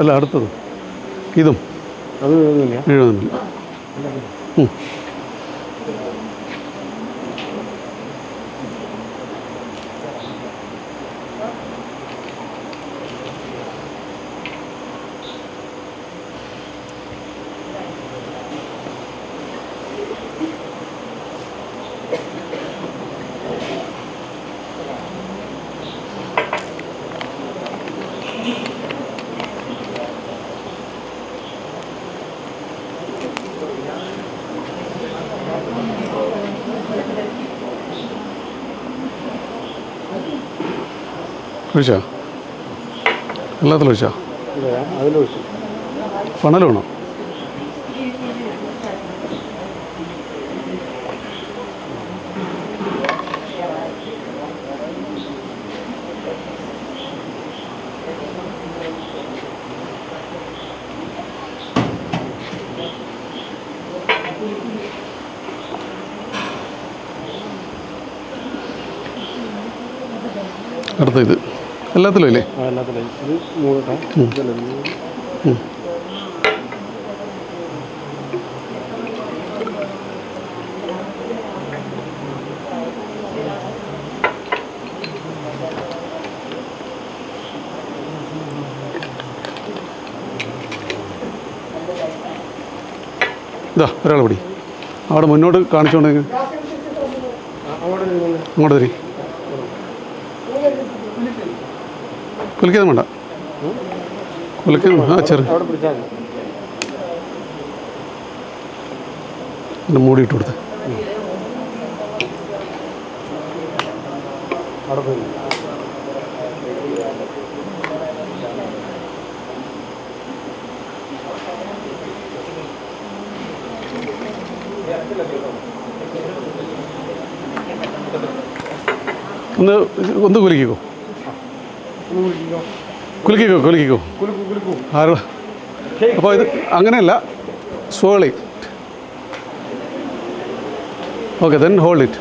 അല്ല, അടുത്തത് ഇതും അത് എഴുതുന്നില്ല. എഴുതുന്നില്ല. ഒഴിച്ചാ എല്ലാത്തിലും ഒഴിച്ചാ അതിൽ വെച്ചു. ഫണൽ വേണം. അടുത്ത ഇത് എല്ലാത്തിലും ഇല്ലേ? എല്ലാത്തിലും ഇത് മൂടട്ടെ. ഇതാ ഒരാൾ പിടി. അവിടെ മുന്നോട്ട് കാണിച്ചുകൊണ്ടെങ്കിൽ അങ്ങോട്ട് തരി. കുലിക്കാൻ വേണ്ട, കുലിക്കാൻ ചെറു മൂടിയിട്ട് കൊടുത്ത്. ഒന്ന് കുലിക്കോ, കുലിക്കോ. ആരോ അപ്പോൾ ഇത് അങ്ങനെയല്ല, slowly okay then hold it.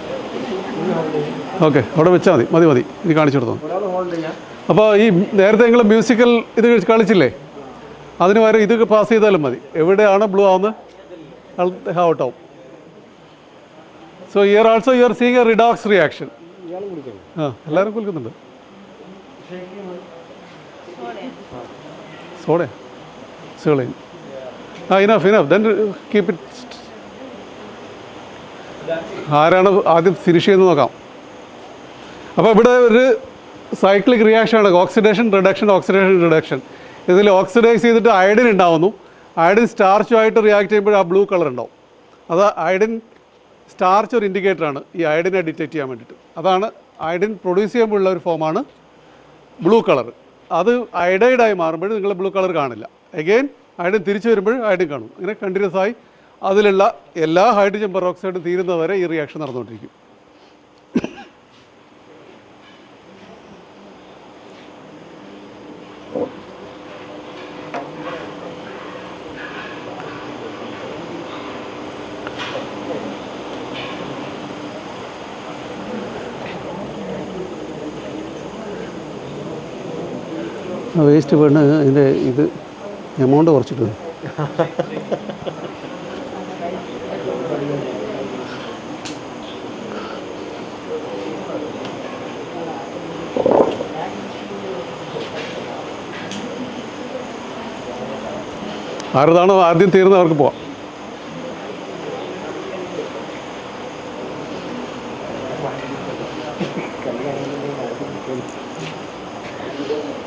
Okay അവിടെ വെച്ചാൽ മതി ഇത് കാണിച്ചു കൊടുത്തു. ഒരാൾ ഹോൾഡ് ചെയ്യാം. അപ്പോൾ ഈ നേരത്തെ നിങ്ങൾ മ്യൂസിക്കൽ ഇത് കളിച്ചില്ലേ, അതിന് പകരം ഇത് പാസ് ചെയ്താലും മതി. എവിടെയാണ് ബ്ലൂ ആവുന്നത് ഔട്ട് ആവും. So here also you are seeing a redox reaction. ഇയാൾ കുടിക്കണം. എല്ലാവരും കുളിക്കുന്നുണ്ട്. സോഡ സോളയും ഇനഫ് ദെൻ കീപ് ഇറ്റ്. ആരാണ് ആദ്യം ഫിനിഷ് ചെയ്യുന്നത് നോക്കാം. അപ്പോൾ ഇവിടെ ഒരു സൈക്ലിക് റിയാക്ഷനാണ് ഓക്സിഡേഷൻ റിഡക്ഷൻ. ഇതിൽ ഓക്സിഡൈസ് ചെയ്തിട്ട് അയഡിൻ ഉണ്ടാവുന്നു. അയഡിൻ സ്റ്റാർച്ചുമായിട്ട് റിയാക്ട് ചെയ്യുമ്പോൾ ആ ബ്ലൂ കളർ ഉണ്ടാവും. അത് അയഡിൻ സ്റ്റാർച്ച് ഒരു ഇൻഡിക്കേറ്ററാണ് ഈ അയഡിനെ ഡിറ്റക്റ്റ് ചെയ്യാൻ വേണ്ടിയിട്ട്. അതാണ് അയഡിൻ പ്രൊഡ്യൂസ് ചെയ്യുമ്പോഴുള്ള ഒരു ഫോമാണ് ബ്ലൂ കളർ. അത് അയഡൈഡായി മാറുമ്പോൾ നിങ്ങൾ ബ്ലൂ കളർ കാണില്ല. അഗെയിൻ അയഡിൻ തിരിച്ചു വരുമ്പോൾ അയഡിൻ കാണും. അങ്ങനെ കണ്ടിന്യൂസ് ആയി അതിലുള്ള എല്ലാ ഹൈഡ്രജൻ പെറോക്സൈഡും തീരുന്നവരെ ഈ റിയാക്ഷൻ നടന്നുകൊണ്ടിരിക്കും. വേസ്റ്റ് പെണ്ണ് ഇതിൻ്റെ ഇത് എമൗണ്ട് കുറച്ചിട്ട് ആരതാണോ ആദ്യം തീർന്ന് അവർക്ക് പോവാം.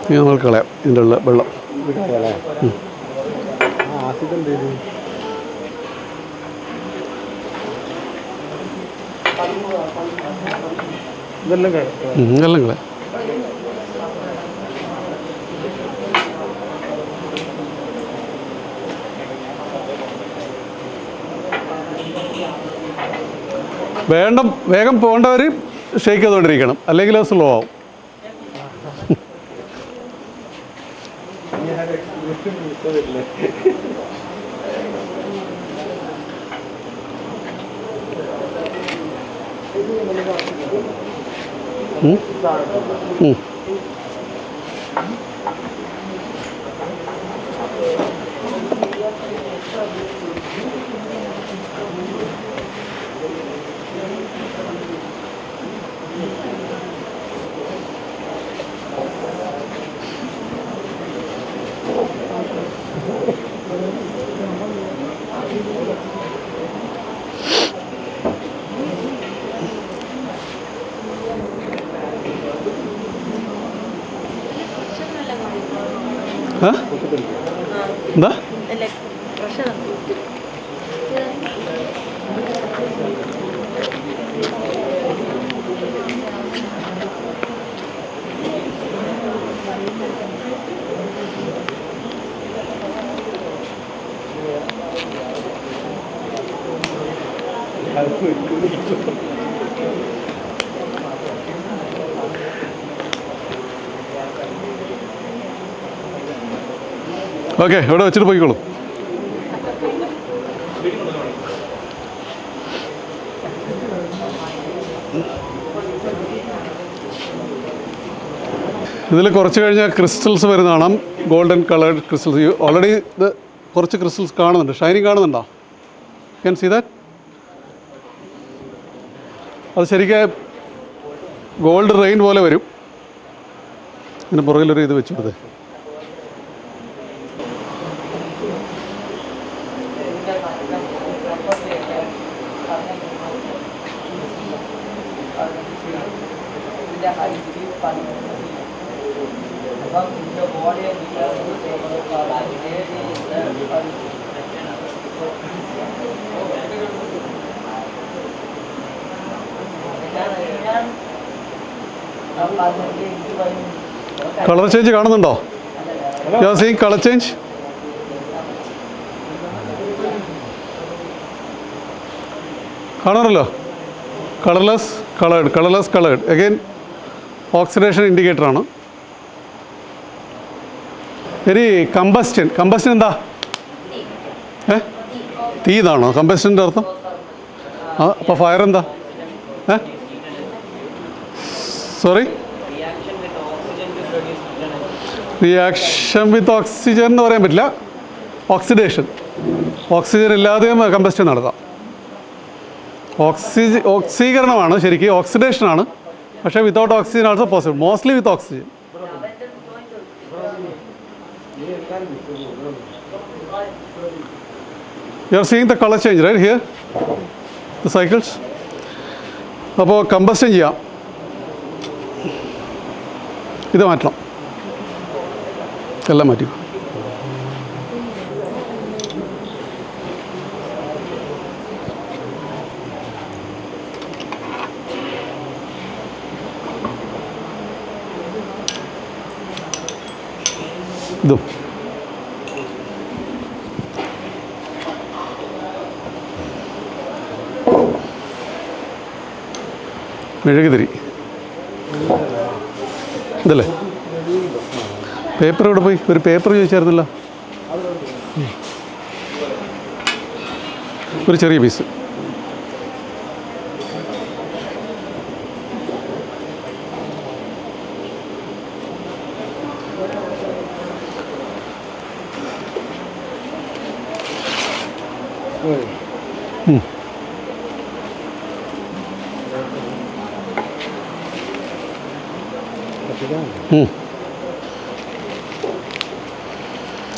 നമ്മൾ കളയാം ഇതിൻ്റെ ഉള്ള വെള്ളം. ഇതെല്ലാം കളയാം. വേഗം പോകേണ്ടവർ ഷേക്ക് ചെയ്തുകൊണ്ടിരിക്കണം, അല്ലെങ്കിൽ അത് സ്ലോ ആവും. എന്താ ഓക്കെ ഇവിടെ വെച്ചിട്ട് പോയിക്കോളൂ. ഇതിൽ കുറച്ച് കഴിഞ്ഞാൽ ക്രിസ്റ്റൽസ് വരുന്നതാണ്, ഗോൾഡൻ കളേർഡ് ക്രിസ്റ്റൽസ്. ഓൾറെഡി ഇത് കുറച്ച് ക്രിസ്റ്റൽസ് കാണുന്നുണ്ട്, ഷൈനിങ് കാണുന്നുണ്ടോ? Can see that? അത് ശരിക്കും ഗോൾഡ് റെയിൻ പോലെ വരും. ഇതിന് പുറകിലൊരു ഇത് വെച്ചിട്ടത്. കളർ ചേഞ്ച് കാണുന്നുണ്ടോ? You are seeing colour change? കാണാറല്ലോ. കളർലെസ് കളേർഡ് അഗൈൻ ഓക്സിഡേഷൻ ഇൻഡിക്കേറ്ററാണ്. ഇനി കമ്പസ്റ്റൻ എന്താ? തീ എന്നാണോ കമ്പസ്റ്റൻ്റെ അർത്ഥം? ആ അപ്പോൾ ഫയർ എന്താ? സോറി, റിയാക്ഷൻ വിത്ത് ഓക്സിജൻ എന്ന് പറയാൻ പറ്റില്ല. ഓക്സിഡേഷൻ, ഓക്സിജൻ ഇല്ലാതെയും കമ്പസ്റ്റൻ നടത്താം. ഓക്സീകരണമാണ് ശരിക്കും, ഓക്സിഡേഷനാണ്. പക്ഷേ without oxygen also possible, mostly with oxygen. You are seeing the colour change right here, the cycles. അപ്പോൾ കമ്പസ്റ്റൻ ചെയ്യാം. ഇത് മാറ്റണം, എല്ലാം മാറ്റി. ഇതും മെഴുകുതിരി ഇതല്ലേ? പേപ്പർ ഇവിടെ പോയി? ഒരു പേപ്പർ ചോദിച്ചായിരുന്നല്ലോ, ഒരു ചെറിയ പീസ്.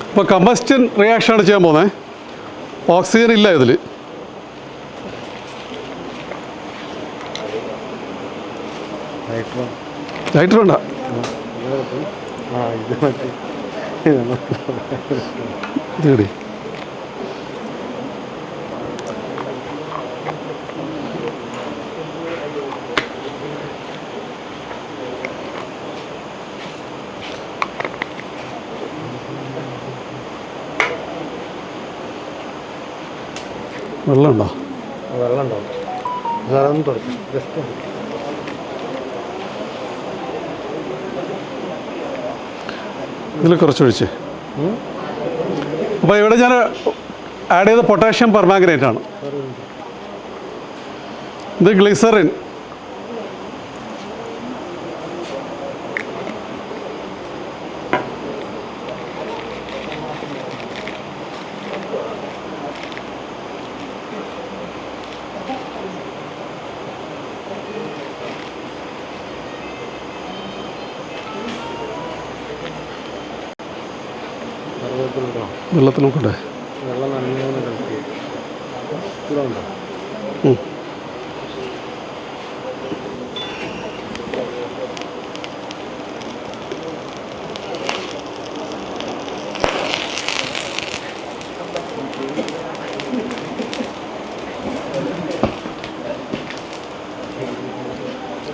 ഇപ്പോൾ കമ്പസ്റ്റൻ റിയാക്ഷനാണ് ചെയ്യാൻ പോകുന്നത്. ഓക്സിജൻ ഇല്ല ഇതിൽ. ലൈറ്റർ വേണ്ട. ഇതേടി വെള്ളം ഉണ്ടോ? വെള്ളം ഉണ്ടാവും. അതൊന്നും തുടക്കും, ജസ്റ്റ് ഇതിൽ കുറച്ചൊഴിച്ച്. അപ്പോൾ ഇവിടെ ഞാൻ ആഡ് ചെയ്ത പൊട്ടാഷ്യം പെർമാംഗനേറ്റ് ആണ്. ഇത് ഗ്ലിസറിൻ. വെള്ളത്തിൽ നോക്കട്ടെ. വെള്ളം നനഞ്ഞ കളിക്കുക. ഇവിടെ ഉണ്ടോ?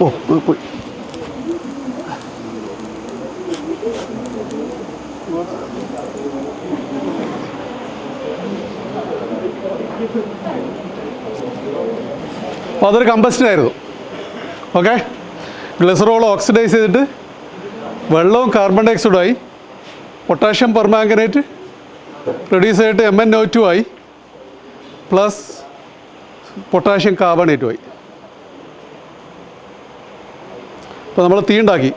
ഓ പോയി. അപ്പോൾ അതൊരു കമ്പസ്റ്റനായിരുന്നു. ഓക്കെ, ഗ്ലിസറോൾ ഓക്സിഡൈസ് ചെയ്തിട്ട് വെള്ളവും കാർബൺ ഡൈ ഓക്സൈഡുമായി, പൊട്ടാഷ്യം പെർമാംഗനേറ്റ് റെഡ്യൂസ് ചെയ്തിട്ട് MnO2 ആയി, പ്ലസ് പൊട്ടാഷ്യം കാർബണേറ്റുമായി. ഇപ്പോൾ നമ്മൾ തീ ഉണ്ടാക്കി.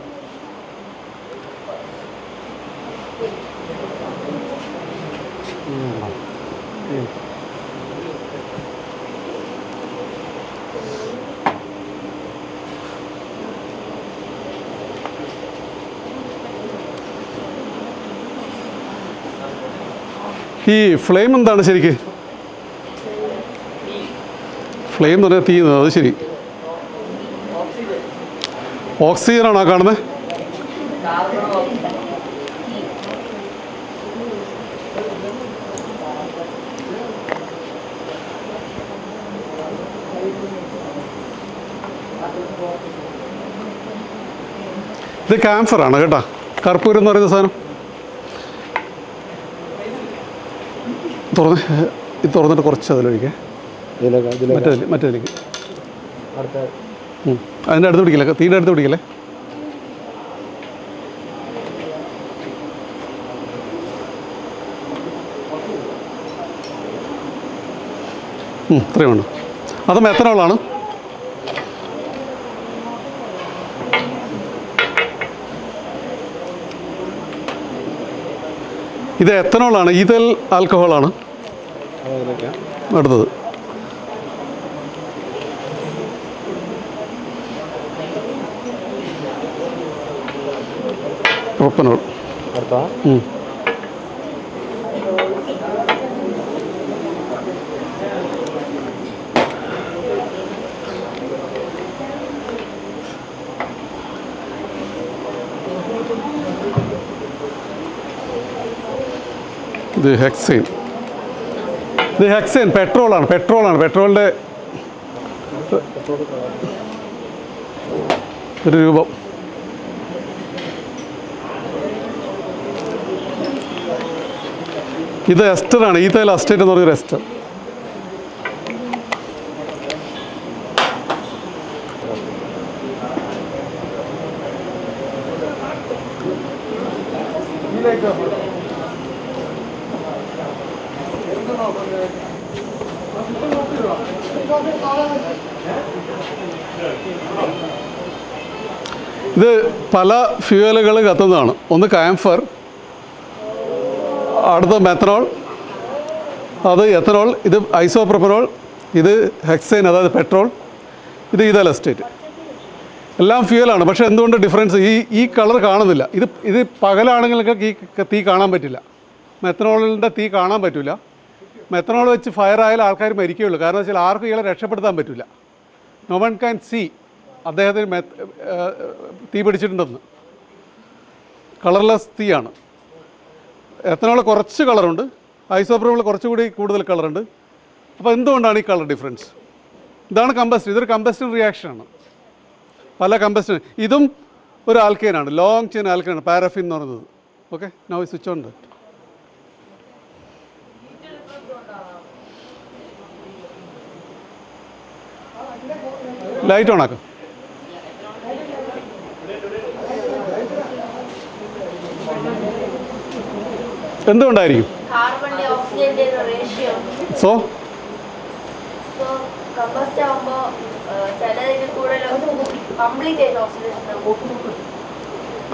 ഈ ഫ്ലെയിം എന്താണ് ശരിക്ക്? ഫ്ലെയിം എന്ന് പറഞ്ഞാൽ തീ, അത് ശരി. ഓക്സിജനാണോ കാണുന്നത്? ഇത് ക്യാംഫറാണ് കേട്ടോ, കർപ്പൂരം എന്ന് പറയുന്ന സാധനം. ഇത് തുറന്നിട്ട് കുറച്ച് അതിലൊഴിക്കേ, മറ്റേതിലേക്ക്. അതിൻ്റെ അടുത്ത് പിടിക്കില്ലേ, തീൻ്റെ അടുത്ത് പിടിക്കില്ലേ. ഇത്രയും വേണം. അത് മെത്തനോളാണ്. ഇത് എത്തനോളാണ്. ഈഥൽ ആൽക്കഹോളാണ് അടുത്തത്. പ്രൊപ്പനോൾ. ഇത് ഹെക്സൈൻ. ഇത് ഹെക്സൈൻ പെട്രോളാണ്. പെട്രോളിൻ്റെ ഒരു രൂപം. ഇത് എസ്റ്ററാണ്. ഈഥൈൽ അസ്റ്റേറ്റ് എന്ന് പറഞ്ഞൊരു എസ്റ്റർ. ഇത് പല ഫ്യൂവലുകൾ കത്തുന്നതാണ്. ഒന്ന് കാംഫർ, അടുത്ത മെത്തനോൾ, അത് എത്തനോൾ, ഇത് ഐസോപ്രൊപ്പനോൾ, ഇത് ഹെക്സൈൻ അതായത് പെട്രോൾ, ഇത് ഈഥൈൽ അസ്റ്റേറ്റ്. എല്ലാം ഫ്യൂവലാണ്. പക്ഷേ എന്തുകൊണ്ട് ഡിഫറൻസ്? ഈ കളർ കാണുന്നില്ല. ഇത് പകലാണെങ്കിലൊക്കെ ഈ തീ കാണാൻ പറ്റില്ല. മെത്തനോളിൻ്റെ തീ കാണാൻ പറ്റില്ല. മെത്തനോൾ വെച്ച് ഫയർ ആയാലും ആൾക്കാർ മരിക്കുകയുള്ളൂ. കാരണം വെച്ചാൽ ആർക്കും ഇയാളെ രക്ഷപ്പെടുത്താൻ പറ്റില്ല. നോ വൺ ക്യാൻ സീ അദ്ദേഹത്തിന് തീ പിടിച്ചിട്ടുണ്ടെന്ന്. കളർലെസ് തീയാണ്. എത്തനോൾ കുറച്ച് കളറുണ്ട്, ഐസോപ്രോണിൽ കുറച്ചുകൂടി കൂടുതൽ കളറുണ്ട്. അപ്പോൾ എന്തുകൊണ്ടാണ് ഈ കളർ ഡിഫറൻസ്? ഇതാണ് കമ്പസ്റ്റൻ. ഇതൊരു കമ്പസ്റ്റൻ റിയാക്ഷനാണ്. പല കമ്പസ്റ്റൻ. ഇതും ഒരു ആൽക്കൈനാണ്, ലോങ് ചെയിൻ ആൽക്കൈനാണ്, പാരഫിൻ എന്ന് പറയുന്നത്. Okay, now switch on that. Light on ആക്കാം. എന്തുകൊണ്ടായിരിക്കും? സോ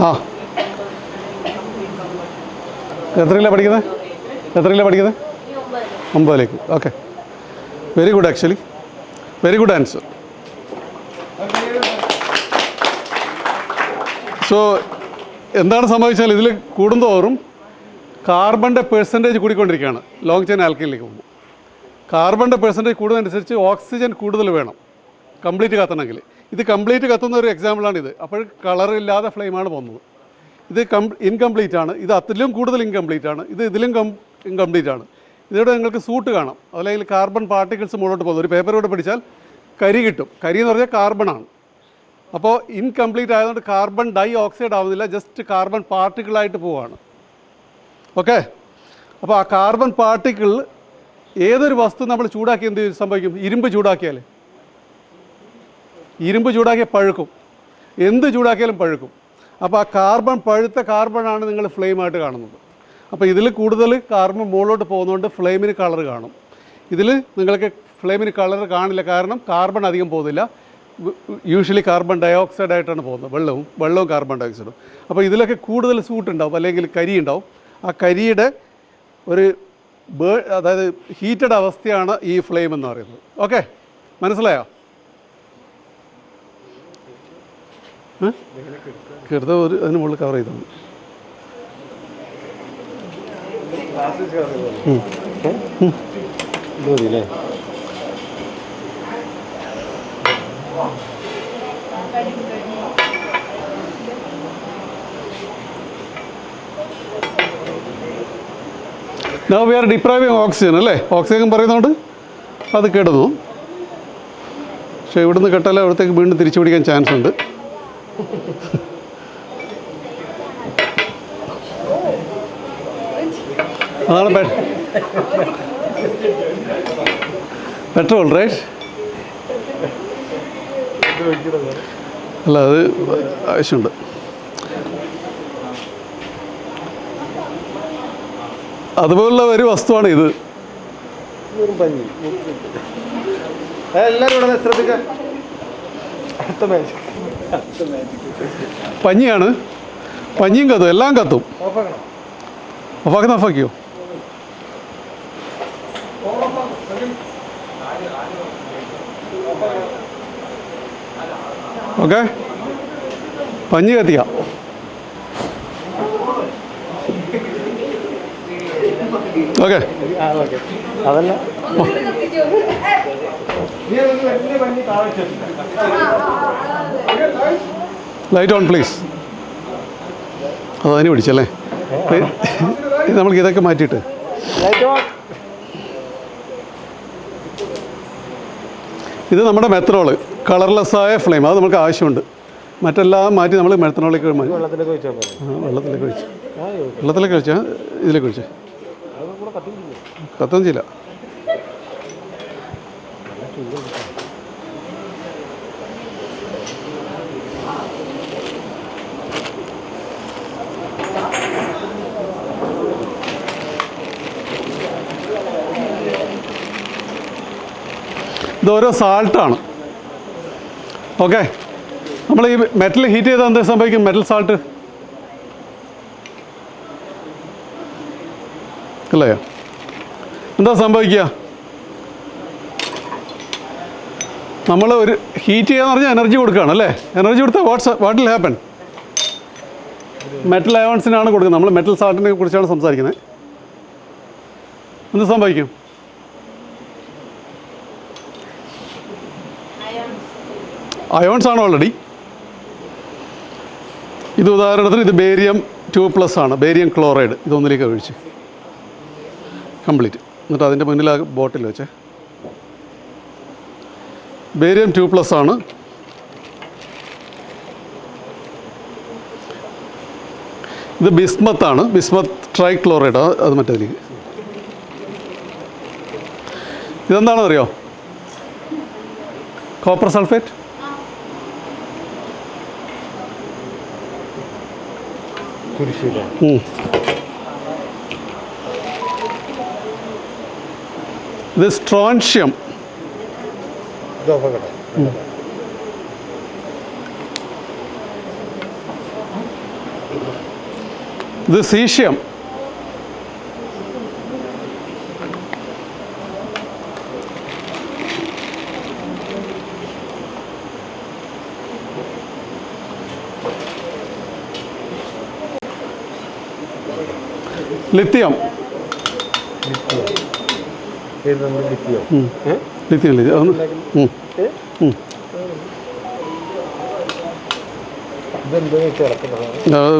ആ എത്രയിലാണ് പഠിക്കുന്നത്? 9ലേക്ക്. Okay, very good. Actually very good answer. So എന്താണ് സംഭവിച്ചാൽ ഇതിൽ കൂടുന്തോറും കാർബണിൻ്റെ പെർസെൻറ്റേജ് കൂടിക്കൊണ്ടിരിക്കുകയാണ്. ലോങ് ചെയിൻ ആൽക്കൈനിലേക്ക് പോകുമ്പോൾ കാർബണിൻ്റെ പെർസെൻറ്റേജ് കൂടുന്നതനുസരിച്ച് ഓക്സിജൻ കൂടുതൽ വേണം കംപ്ലീറ്റ് കത്തണമെങ്കിൽ. ഇത് കംപ്ലീറ്റ് കത്തുന്ന ഒരു എക്സാമ്പിളാണിത്. അപ്പോൾ കളറില്ലാതെ ഫ്ലെയിമാണ് പോകുന്നത്. ഇത് ഇൻകംപ്ലീറ്റ് ആണ്. ഇത് അതിലും കൂടുതൽ ഇൻകംപ്ലീറ്റ് ആണ്. ഇതിലും ഇൻകംപ്ലീറ്റ് ആണ്. ഇതിലൂടെ നിങ്ങൾക്ക് സൂട്ട് കാണാം. അല്ലെങ്കിൽ കാർബൺ പാർട്ടിക്കിൾസ് മുകളിലോട്ട് പോകുന്നത്. ഒരു പേപ്പറിലൂടെ പിടിച്ചാൽ കരി കിട്ടും. കരി എന്ന് പറഞ്ഞാൽ കാർബണാണ്. അപ്പോൾ ഇൻകംപ്ലീറ്റ് ആയതുകൊണ്ട് കാർബൺ ഡൈ ഓക്സൈഡ് ആവുന്നില്ല, ജസ്റ്റ് കാർബൺ പാർട്ടിക്കിളായിട്ട് പോവുകയാണ്. ഓക്കെ, അപ്പോൾ ആ കാർബൺ പാർട്ടിക്കിൾ ഏതൊരു വസ്തു നമ്മൾ ചൂടാക്കി എന്ത് സംഭവിക്കും? ഇരുമ്പ് ചൂടാക്കിയാൽ പഴുക്കും. എന്ത് ചൂടാക്കിയാലും പഴുക്കും. അപ്പോൾ ആ കാർബൺ, പഴുത്ത കാർബണാണ് നിങ്ങൾ ഫ്ലെയിമായിട്ട് കാണുന്നത്. അപ്പോൾ ഇതിൽ കൂടുതൽ കാർബൺ മുകളിലോട്ട് പോകുന്നതുകൊണ്ട് ഫ്ലെയിമിന് കളർ കാണും. ഇതിൽ നിങ്ങൾക്ക് ഫ്ലെയിമിന് കളർ കാണില്ല, കാരണം കാർബൺ അധികം പോകുന്നില്ല. യൂഷ്വലി കാർബൺ ഡയോക്സൈഡ് ആയിട്ടാണ് പോകുന്നത്. വെള്ളവും കാർബൺ ഡയോക്സൈഡും. അപ്പോൾ ഇതിലൊക്കെ കൂടുതൽ സൂട്ട് ഉണ്ടാവും, അല്ലെങ്കിൽ കരി ഉണ്ടാവും. ആ കരിയുടെ ഒരു അതായത് ഹീറ്റഡ് അവസ്ഥയാണ് ഈ ഫ്ലെയിം എന്ന് പറയുന്നത്. ഓക്കെ, മനസ്സിലായോ? കെടുത്ത ഒരു അതിന് മുകളിൽ കവർ ചെയ്തു. Now we are depriving oxygen, അല്ലേ? ഓക്സിജൻ പറയുന്നതുകൊണ്ട് അത് കെടുന്നു. പക്ഷേ ഇവിടുന്ന് കെട്ടാൽ അവിടത്തേക്ക് വീണ്ടും തിരിച്ചു പിടിക്കാൻ ചാൻസ് ഉണ്ട്. അതാണ് പെട്രോൾ, റൈറ്റ്? അല്ല, അത് ആവശ്യമുണ്ട്. അതുപോലുള്ള ഒരു വസ്തുവാണ് ഇത്. എല്ലാവരും ഇവിടെ ശ്രദ്ധിക്കാം. പഞ്ഞിയാണ്, പഞ്ഞിയും കത്തും, എല്ലാം കത്തും. ഓഫാക്കിയോ? ഓക്കെ, പഞ്ഞി കത്തിക്കാം. ഓക്കെ, അതല്ല ലൈറ്റ് ഓൺ പ്ലീസ്. അതതിന് പിടിച്ചല്ലേ. നമ്മൾക്ക് ഇതൊക്കെ മാറ്റിയിട്ട് ഇത് നമ്മുടെ മെത്തനോള്, കളർലെസ്സായ ഫ്ലെയിം, അത് നമുക്ക് ആവശ്യമുണ്ട്. മറ്റെല്ലാം മാറ്റി നമ്മൾ മെത്തനോളിലേക്ക് വെള്ളത്തിലേക്ക് ഒഴിച്ചാൽ ഇതിലേക്ക് ഒഴിച്ചാൽ കത്തൊന്നും ചെയ്യില്ല. ഇതോരോ സാൾട്ടാണ്. ഓക്കെ, നമ്മൾ ഈ മെറ്റൽ ഹീറ്റ് ചെയ്താൽ എന്താ സംഭവിക്കും? മെറ്റൽ സാൾട്ട് അല്ലേ, എന്താ സംഭവിക്കുക? നമ്മൾ ഒരു ഹീറ്റ് ചെയ്യാന്ന് പറഞ്ഞാൽ എനർജി കൊടുക്കുകയാണ് അല്ലേ. എനർജി കൊടുത്താൽ വാട്ട് വിൽ ഹാപ്പൻ? മെറ്റൽ അയോൺസിനാണ് കൊടുക്കുന്നത്. നമ്മൾ മെറ്റൽ സാൾട്ടിനെ കുറിച്ചാണ് സംസാരിക്കുന്നത്. എന്ത് സംഭവിക്കും? അയോൺസ് ആണ് ഓൾറെഡി. ഇത് ഉദാഹരണത്തിന് ഇത് ബേരിയം 2+ ആണ്, ബേരിയം ക്ലോറൈഡ്. ഇതൊന്നിലേക്ക് ഒഴിച്ച് കംപ്ലീറ്റ്. എന്നിട്ട് അതിൻ്റെ മുന്നിൽ ആ ബോട്ടിൽ വെച്ച് ബേരിയം 2+ ആണ്. ഇത് ബിസ്മത്താണ്, ബിസ്മത്ത് ട്രൈക്ലോറൈഡ്. അത് മറ്റേതിലേക്ക്. ഇതെന്താണെന്ന് അറിയോ? Copper sulphate. ഇത് സ്ട്രോൺഷ്യം. ഇത് സീഷ്യം. ലിത്തിയം. ലിത്തിയം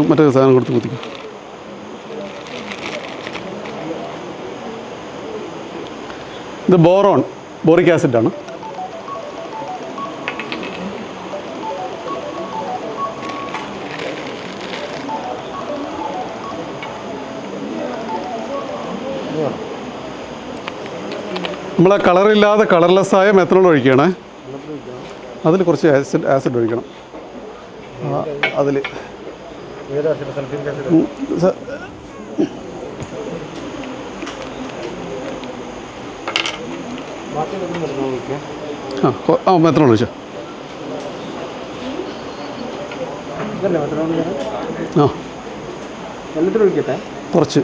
മറ്റേ സാധനം കൊടുത്ത് കുത്തിക്കും. ഇത് ബോറോൺ, ബോറിക് ആസിഡാണ്. നമ്മൾ കളറില്ലാതെ കളർലെസ്സായ മെത്തനോൾ ഒഴിക്കുകയാണ്. അതിൽ കുറച്ച് ആസിഡ് ഒഴിക്കണം. അതിൽ മെത്തനോൾ ഒഴിച്ചോ. കുറച്ച്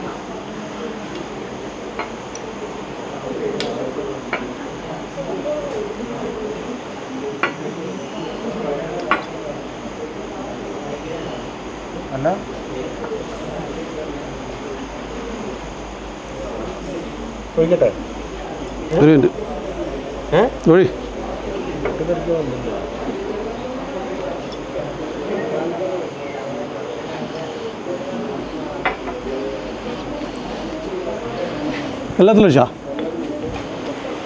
അല്ല ഒഴിക്കട്ടെ. ഒരു മിനിറ്റ് ഒഴി. എല്ലാത്തിലും ഒഴിച്ചാ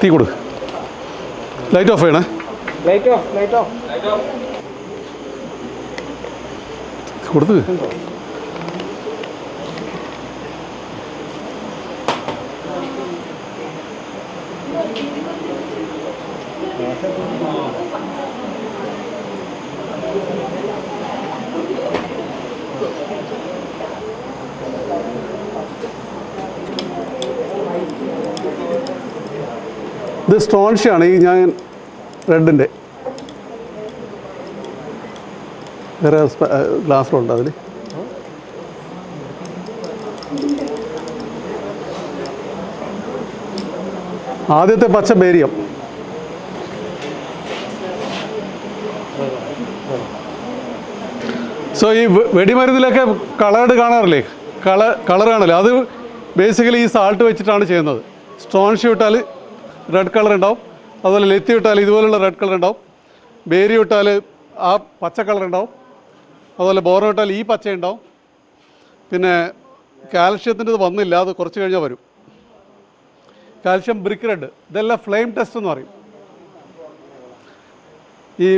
തീ കൊടു. ലൈറ്റ് ഓഫ് ചെയ്യണേ. ലൈറ്റ് ഓഫ് കൊടുത്ത് ഇത് സ്ട്രോൺഷ്യാണ്. ഈ ഞാൻ റെഡിൻ്റെ വേറെ ഗ്ലാസ്സിലുണ്ട് അതിൽ. ആദ്യത്തെ പച്ച ബേരിയം. സോ ഈ വെടിമരുന്നിലൊക്കെ കളേർഡ് കാണാറില്ലേ, കളർ കാണല്ലോ, അത് ബേസിക്കലി ഈ സാൾട്ട് വെച്ചിട്ടാണ് ചെയ്യുന്നത്. സ്ട്രോൺഷി ഇട്ടാൽ റെഡ് കളർ ഉണ്ടാവും, അതുപോലെ ലെത്തി ഇട്ടാൽ ഇതുപോലുള്ള റെഡ് കളർ ഉണ്ടാവും, ബേരി ഇട്ടാൽ ആ പച്ച കളർ ഉണ്ടാവും, അതുപോലെ ബോറോ ഇട്ടാൽ ഈ പച്ച ഉണ്ടാവും. പിന്നെ കാൽഷ്യത്തിൻ്റെ ഇത് വന്നില്ല, അത് കുറച്ച് കഴിഞ്ഞാൽ വരും. കാൽഷ്യം ബ്രിക്ക് റെഡ്, ഇതെല്ലാം ഫ്ലെയിം ടെസ്റ്റ് എന്ന് പറയും. ഈ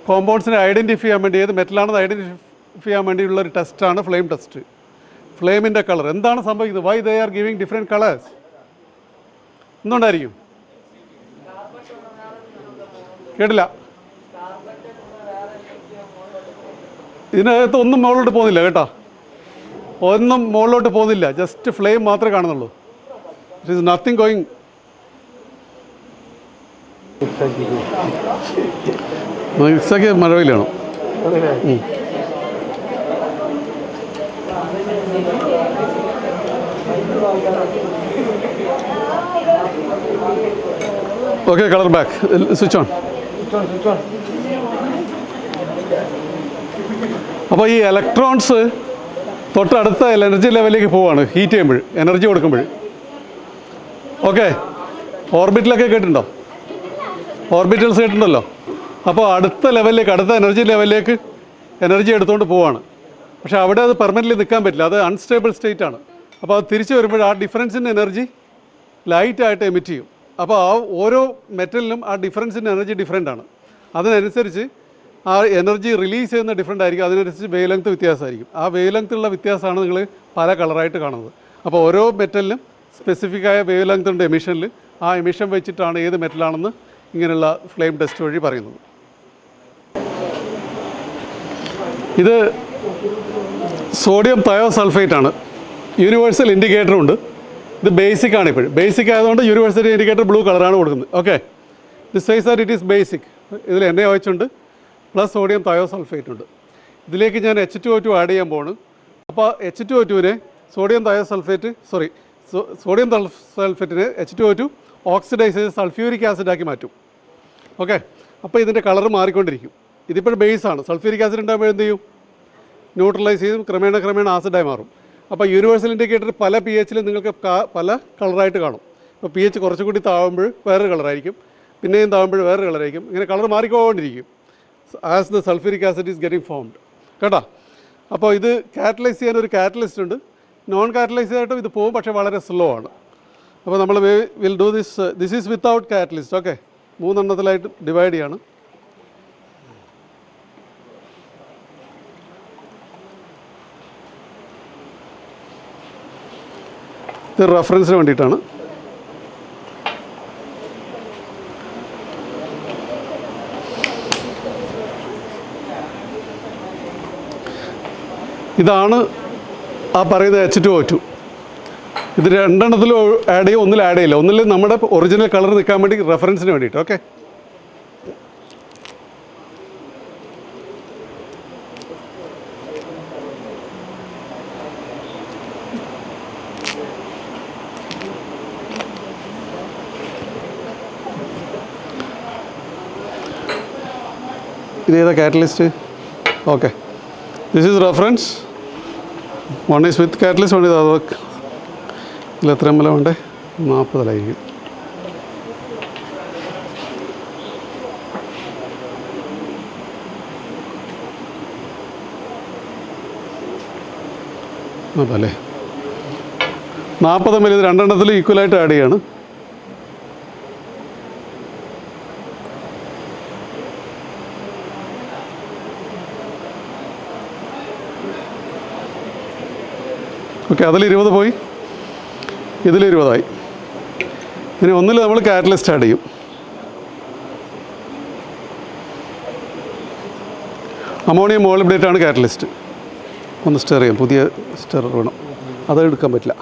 കോമ്പൗണ്ട്സിനെ ഐഡൻറ്റിഫൈ ചെയ്യാൻ വേണ്ടി, ഏത് മെറ്റലാണെന്ന് ഐഡൻറ്റിഫൈ ചെയ്യാൻ വേണ്ടിയുള്ള ഒരു ടെസ്റ്റാണ് ഫ്ലെയിം ടെസ്റ്റ്. ഫ്ലെയിമിൻ്റെ കളർ എന്താണ് സംഭവിക്കുന്നത്, why they are giving different colours, എന്തുകൊണ്ടായിരിക്കും? കേട്ടില്ല. ഇതിനകത്ത് ഒന്നും മുകളിലോട്ട് പോകുന്നില്ല കേട്ടോ, ഒന്നും മുകളിലോട്ട് പോകുന്നില്ല, ജസ്റ്റ് ഫ്ലെയിം മാത്രമേ കാണുന്നുള്ളൂ. It is nothing going. മിക്സാക്കി മഴവിലാണ്. Okay, colour back, switch on. അപ്പോൾ ഈ ഇലക്ട്രോൺസ് തൊട്ടടുത്ത എനർജി ലെവലിലേക്ക് പോവാണ് ഹീറ്റ് ചെയ്യുമ്പോൾ, എനർജി കൊടുക്കുമ്പോൾ. ഓക്കെ, ഓർബിറ്റിലൊക്കെ കേട്ടിട്ടുണ്ടോ, ഓർബിറ്റൽസ് കേട്ടിട്ടുണ്ടല്ലോ. അപ്പോൾ അടുത്ത ലെവലിലേക്ക്, അടുത്ത എനർജി ലെവലിലേക്ക് എനർജി എടുത്തുകൊണ്ട് പോവാണ്. പക്ഷേ അവിടെ അത് പെർമനൻ്റ്ലി നിൽക്കാൻ പറ്റില്ല, അത് അൺസ്റ്റേബിൾ സ്റ്റേറ്റ് ആണ്. അപ്പോൾ അത് തിരിച്ച് വരുമ്പോൾ ആ ഡിഫറൻസിൻ്റെ എനർജി ലൈറ്റായിട്ട് എമിറ്റ് ചെയ്യും. അപ്പോൾ ആ ഓരോ മെറ്റലിനും ആ ഡിഫറൻസിൻ്റെ എനർജി ഡിഫറെൻ്റ് ആണ്. അതിനനുസരിച്ച് ആ എനർജി റിലീസ് ചെയ്യുന്ന ഡിഫറെൻ്റ് ആയിരിക്കും, അതിനനുസരിച്ച് വേവ് ലെങ്ത് വ്യത്യാസമായിരിക്കും. ആ വേവ് ലെങ്ത്തുള്ള വ്യത്യാസമാണ് നിങ്ങൾ പല കളറായിട്ട് കാണുന്നത്. അപ്പോൾ ഓരോ മെറ്റലിനും സ്പെസിഫിക് ആയ വേവ് ലെങ്ത് ഉണ്ട് എമിഷനിൽ. ആ എമിഷൻ വെച്ചിട്ടാണ് ഏത് മെറ്റലാണെന്ന് ഇങ്ങനെയുള്ള ഫ്ലെയിം ടെസ്റ്റ് വഴി പറയുന്നത്. ഇത് സോഡിയം തയോസൾഫേറ്റ് ആണ്, യൂണിവേഴ്സൽ ഇൻഡിക്കേറ്ററും ഉണ്ട്. ഇത് ബേസിക് ആണ്, ഇപ്പോഴും ബേസിക് ആയതുകൊണ്ട് യൂണിവേഴ്സൽ ഇൻഡിക്കേറ്റർ ബ്ലൂ കളറാണ് കൊടുക്കുന്നത്. Okay, this size that it is basic. ഇതിൽ എണ്ണ ഒഴിച്ചുണ്ട്, പ്ലസ് സോഡിയം തയോസൾഫേറ്റ് ഉണ്ട്. ഇതിലേക്ക് ഞാൻ H2O2 ആഡ് ചെയ്യാൻ പോവാണ്. അപ്പോൾ H2O2നെ സോഡിയം സൾഫേറ്റിനെ H2O2 ഓക്സിഡൈസ് ചെയ്ത് സൾഫ്യൂരിക് ആസിഡാക്കി മാറ്റും. ഓക്കെ, അപ്പോൾ ഇതിൻ്റെ കളർ മാറിക്കൊണ്ടിരിക്കും. ഇതിപ്പോൾ ബേസാണ്. സൾഫ്യൂരിക് ആസിഡ് ഉണ്ടാകുമ്പോൾ എന്ത് ചെയ്യും, ന്യൂട്രലൈസ് ചെയ്തും ക്രമേണ ആസിഡായി മാറും. അപ്പോൾ യൂണിവേഴ്സൽ ഇൻഡിക്കേറ്റർ പല pH നിങ്ങൾക്ക് പല കളറായിട്ട് കാണും. ഇപ്പോൾ pH കുറച്ചുകൂടി താഴുമ്പോൾ വേറൊരു കളറായിരിക്കും, പിന്നെയും താഴുമ്പോൾ വേറൊരു കളറായിരിക്കും. ഇങ്ങനെ കളർ മാറിക്കൊണ്ടിരിക്കും as the sulphuric acid is getting formed. കേട്ടോ, അപ്പോൾ ഇത് കാറ്റലൈസ് ചെയ്യാൻ ഒരു കാറ്റലിസ്റ്റ് ഉണ്ട്. നോൺ കാറ്റലൈസ് ആയിട്ടും ഇത് പോകും, പക്ഷേ വളരെ സ്ലോ ആണ്. അപ്പോൾ നമ്മൾ will do this is without catalyst. Okay, 3 എണ്ണത്തിലായിട്ട് ഡിവൈഡ് ചെയ്യാണ്. ഇത് റെഫറൻസിന് വേണ്ടിയിട്ടാണ്. ഇതാണ് ആ പറയുന്ന H2O2. ഇത് 2 എണ്ണത്തിലും ആഡ് ചെയ്യും, ഒന്നിൽ ആഡ് ചെയ്യില്ല. ഒന്നിൽ നമ്മുടെ ഒറിജിനൽ കളർ നിൽക്കാൻ വേണ്ടി റെഫറൻസിന് വേണ്ടിയിട്ട്. ഓക്കെ, ഇതേതാ catalyst? Okay, this is reference. 1 is with catalyst, 1 ഇത് അത്. ഇതിൽ എത്ര ml വേണ്ടേ? 40 അതല്ലേ, 40 ml. ഇത് 2 എണ്ണത്തിൽ ഈക്വലായിട്ട് ആഡ് ചെയ്യാണ്. ഓക്കെ, അതിൽ 20 പോയി, ഇതിൽ 20 ആയി. ഇനി ഒന്നിൽ നമ്മൾ കാറ്റലിസ്റ്റ് ആഡ് ചെയ്യും. അമോണിയം മോളിബ്ഡേറ്റ് ആണ് കാറ്റലിസ്റ്റ്. ഒന്ന് സ്റ്റെർ ചെയ്യാം, പുതിയ സ്റ്റെർ വേണം, അത് എടുക്കാൻ പറ്റില്ല.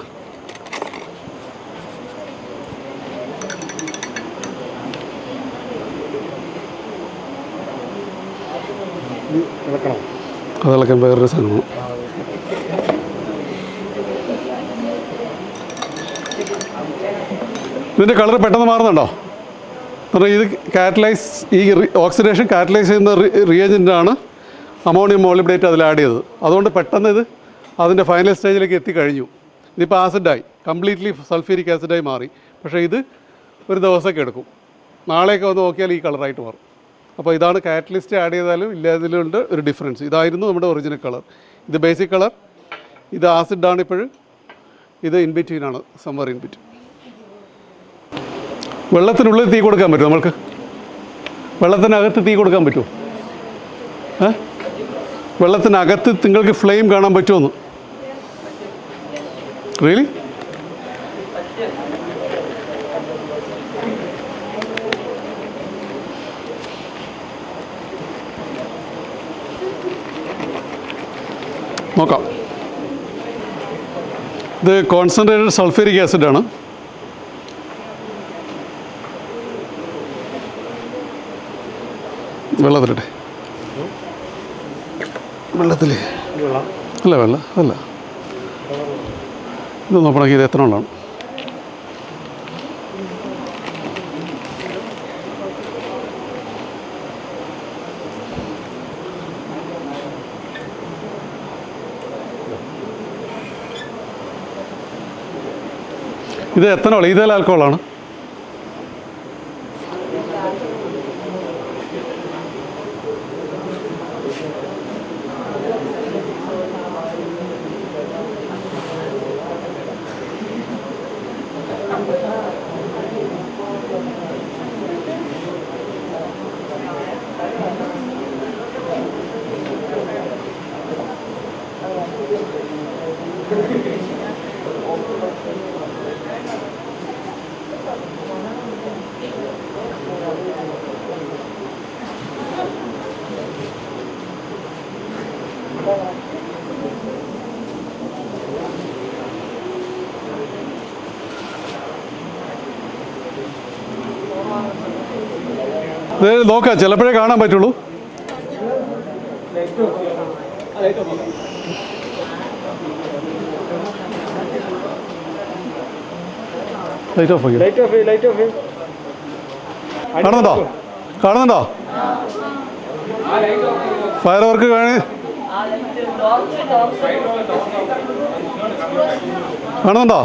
ഇളക്കണം. അതിളക്കാൻ വേറൊരു സാധനമാണ്. ഇതിൻ്റെ കളർ പെട്ടെന്ന് മാറുന്നുണ്ടോ? കാരണം ഇത് കാറ്റലൈസ്, ഈ ഓക്സിഡേഷൻ കാറ്റലൈസ് ചെയ്യുന്ന റിയേജൻ്റാണ് അമോണിയം മോളിബ്ഡേറ്റ് അതിൽ ആഡ് ചെയ്തത്. അതുകൊണ്ട് പെട്ടെന്ന് ഇത് അതിൻ്റെ ഫൈനൽ സ്റ്റേജിലേക്ക് എത്തിക്കഴിഞ്ഞു. ഇതിപ്പോൾ ആസിഡായി, കംപ്ലീറ്റ്ലി സൾഫ്യൂരിക് ആസിഡായി മാറി. പക്ഷേ ഇത് ഒരു ദിവസമൊക്കെ എടുക്കും. നാളെയൊക്കെ വന്ന് നോക്കിയാൽ ഈ കളറായിട്ട് മാറും. അപ്പോൾ ഇതാണ് കാറ്റലിസ്റ്റ് ആഡ് ചെയ്താലും ഇല്ലാതിലുണ്ട് ഒരു ഡിഫറൻസ്. ഇതായിരുന്നു നമ്മുടെ ഒറിജിനൽ കളർ. ഇത് ബേസിക് കളർ, ഇത് ആസിഡാണ് ഇപ്പോഴും, ഇത് ഇൻ ബിറ്റ്വീനാണ്, സംവർ ഇൻ ബിറ്റ്വീൻ. വെള്ളത്തിനുള്ളിൽ തീ കൊടുക്കാൻ പറ്റുമോ നമ്മൾക്ക്? വെള്ളത്തിനകത്ത് തീ കൊടുക്കാൻ പറ്റുമോ? വെള്ളത്തിനകത്ത് നിങ്ങൾക്ക് ഫ്ലെയിം കാണാൻ പറ്റുമോന്ന്? റിയലി? നോക്കാം. ഇത് കോൺസെൻട്രേറ്റഡ് സൾഫ്യൂരിക് ആസിഡാണ്. വെള്ളത്തിലിട്ടെ, വെള്ളത്തിൽ അല്ല വെള്ളം അല്ല, ഇത് നോക്കണമെങ്കിൽ ഇത് എത്ര വെള്ളമാണ്? ഇത് എത്തനോൾ, ഇതേൽ ആൽക്കഹോളാണ്. ഇത് നോക്കാം, ചിലപ്പോഴേ കാണാൻ പറ്റുള്ളൂ. ലൈറ്റ് ഓഫ് ആക്കി. കാണുന്നുണ്ടോ? കാണുന്നുണ്ടോ? ഫയർ വർക്ക് കാണുന്നുണ്ടോ?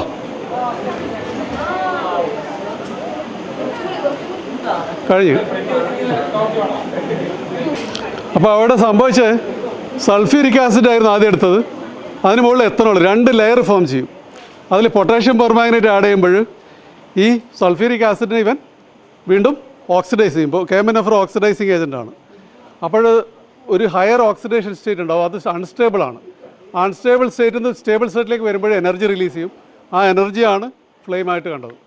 കഴിഞ്ഞു. അപ്പോൾ അവിടെ സംഭവിച്ചത് സൾഫ്യൂരിക് ആസിഡ് ആയിരുന്നു ആദ്യം എടുത്തത്. അതിന് മുകളിൽ എത്തനോൾ, 2 ലെയർ ഫോം ചെയ്യും. അതിൽ പൊട്ടാഷ്യം പെർമാംഗനേറ്റ് ആഡ് ചെയ്യുമ്പോൾ ഈ സൾഫ്യൂരിക് ആസിഡിനെ ഇവൻ വീണ്ടും ഓക്സിഡൈസ് ചെയ്യുമ്പോൾ KMnO4 ഓക്സിഡൈസിങ് ഏജൻ്റാണ്. അപ്പോൾ ഒരു ഹയർ ഓക്സിഡേഷൻ സ്റ്റേറ്റ് ഉണ്ടാവും, അത് അൺസ്റ്റേബിൾ ആണ്. അൺസ്റ്റേബിൾ സ്റ്റേറ്റിൽ നിന്ന് സ്റ്റേബിൾ സ്റ്റേറ്റിലേക്ക് വരുമ്പോഴേ എനർജി റിലീസ് ചെയ്യും. ആ എനർജിയാണ് ഫ്ലെയിമായിട്ട് കണ്ടത്.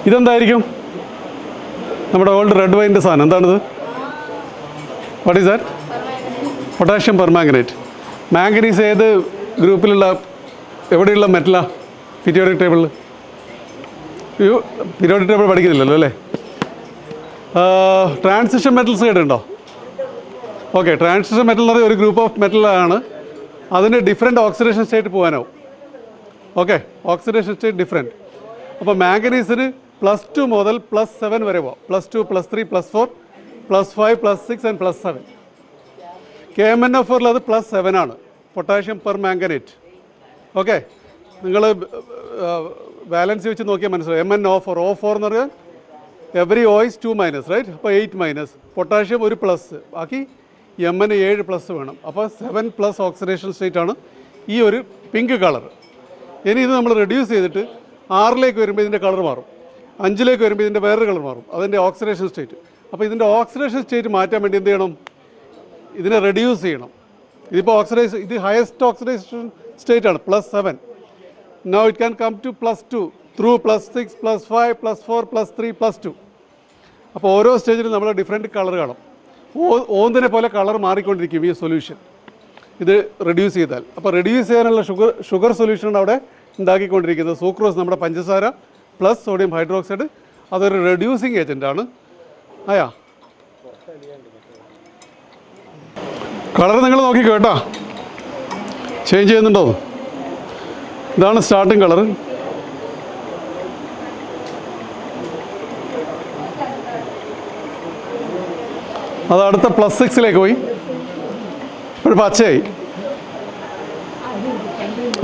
ഇതെന്തായിരിക്കും? നമ്മുടെ ഓൾഡ് റെഡ് വൈൻ്റെ സാധനം എന്താണിത്? What is that? Potassium permanganate. Manganese ഏത് ഗ്രൂപ്പിലുള്ള, എവിടെയുള്ള മെറ്റലാണ്? പീരിയോഡിക് ടേബിളിൽ. പീരിയോഡിക് ടേബിൾ പഠിക്കുന്നില്ലല്ലോ അല്ലേ? ട്രാൻസിഷൻ മെറ്റൽസ് കേട്ടിട്ടുണ്ടോ? ഓക്കെ, ട്രാൻസിഷൻ മെറ്റൽ എന്ന് പറയുന്ന ഒരു ഗ്രൂപ്പ് ഓഫ് മെറ്റലാണ്. അതിന് ഡിഫറെൻറ്റ് ഓക്സിഡേഷൻ സ്റ്റേറ്റ് പോകാനാവും. Okay, oxidation state different. അപ്പോൾ മാംഗനീസിന് +2 മുതൽ +7 വരെ പോവാം. +2, +3, +4, +5, +6 ആൻഡ് +7. KMnO4 അത് +7 ആണ്, പൊട്ടാഷ്യം പെർമാംഗനേറ്റ്. ഓക്കെ, നിങ്ങൾ ബാലൻസ് വെച്ച് നോക്കിയാൽ മനസ്സിലാവും. MnO4, O4 എന്ന് പറഞ്ഞാൽ എവറി O is 2-, റൈറ്റ്? അപ്പോൾ 8-. പൊട്ടാഷ്യം ഒരു പ്ലസ്, ബാക്കി Mn 7+ വേണം. അപ്പോൾ 7+ ഓക്സിഡേഷൻ സ്റ്റേറ്റ് ആണ് ഈ ഒരു പിങ്ക് കളർ. ഇനി ഇത് നമ്മൾ റെഡ്യൂസ് ചെയ്തിട്ട് 6ലേക്ക് വരുമ്പോൾ ഇതിൻ്റെ കളർ മാറും, 5ലേക്ക് വരുമ്പോൾ ഇതിൻ്റെ വേറൊരു കളർ മാറും, അതിൻ്റെ ഓക്സിഡേഷൻ സ്റ്റേറ്റ്. അപ്പോൾ ഇതിൻ്റെ ഓക്സിഡേഷൻ സ്റ്റേറ്റ് മാറ്റാൻ വേണ്ടി എന്ത് ചെയ്യണം? ഇതിനെ റെഡ്യൂസ് ചെയ്യണം. ഇതിപ്പോൾ ഇത് ഹയസ്റ്റ് ഓക്സിഡേഷൻ സ്റ്റേറ്റ് ആണ്, +7. Now it can come to +2 through +6, +5, +4, +3, +2. അപ്പോൾ ഓരോ സ്റ്റേജിലും നമ്മൾ ഡിഫറെൻറ്റ് കളർ കാണും. ഓന്തിനെ പോലെ കളർ മാറിക്കൊണ്ടിരിക്കും ഈ സൊല്യൂഷൻ ഇത് റെഡ്യൂസ് ചെയ്താൽ. അപ്പോൾ റെഡ്യൂസ് ചെയ്യാനുള്ള ഷുഗർ സൊല്യൂഷനാണ് അവിടെ ഉണ്ടാക്കിക്കൊണ്ടിരിക്കുന്നത്. സൂക്രോസ്, നമ്മുടെ പഞ്ചസാര + സോഡിയം ഹൈഡ്രോക്സൈഡ്, അതൊരു റെഡ്യൂസിങ് ഏജൻ്റാണ്. ആയാ കളർ നിങ്ങൾ നോക്കിക്കോ കേട്ടോ, ചേഞ്ച് ചെയ്യുന്നുണ്ടോ? ഇതാണ് സ്റ്റാർട്ടിങ് കളർ. അത് അടുത്ത +6 പോയി, ഇപ്പോൾ പച്ചയായി.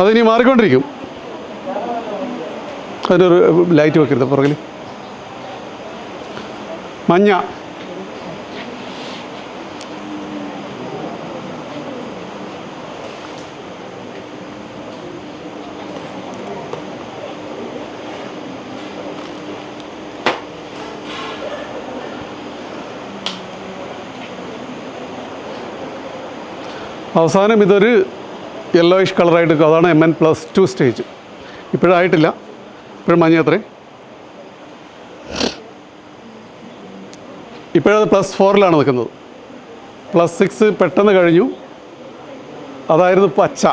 അതിനി മാറിക്കൊണ്ടിരിക്കും. അതിനൊരു ലൈറ്റ് വെക്കരുത് പുറകിൽ. മഞ്ഞ, അവസാനം ഇതൊരു യെല്ലോയിഷ് കളറായിട്ട്. അതാണ് MN+2 സ്റ്റേജ്. ഇപ്പോഴായിട്ടില്ല, ഇപ്പോഴും മഞ്ഞ അത്രേ. ഇപ്പോഴത് +4 നിൽക്കുന്നത്. +6 പെട്ടെന്ന് കഴിഞ്ഞു. അതായിരുന്നു പച്ച.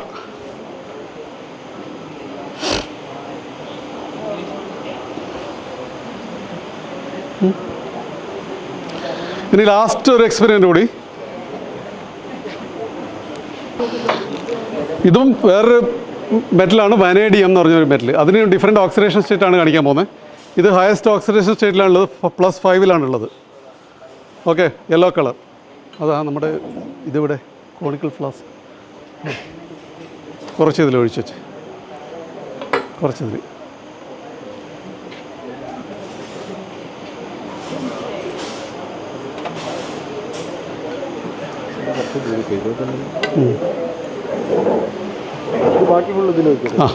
ഇനി ലാസ്റ്റ് ഒരു എക്സ്പെരിമെൻ്റ് കൂടി. ഇതും വേറൊരു മെറ്റലാണ്, വനേഡിയം എന്ന് പറഞ്ഞൊരു മെറ്റൽ. അതിന് ഡിഫറെൻറ്റ് ഓക്സിഡേഷൻ സ്റ്റേറ്റാണ് കാണിക്കാൻ പോകുന്നത്. ഇത് ഹയസ്റ്റ് ഓക്സിഡേഷൻ സ്റ്റേറ്റിലാണുള്ളത്, +5 ഓക്കെ. Yellow colour. അതാ നമ്മുടെ ഇതിവിടെ കോണിക്കൽ ഫ്ലാസ്ക്. കുറച്ച് ഇതിൽ ഒഴിച്ച് വെച്ച്, കുറച്ചിതിൽ. ബാക്കി ഫുള്ള് ഇതിൽ വെക്കും. ആ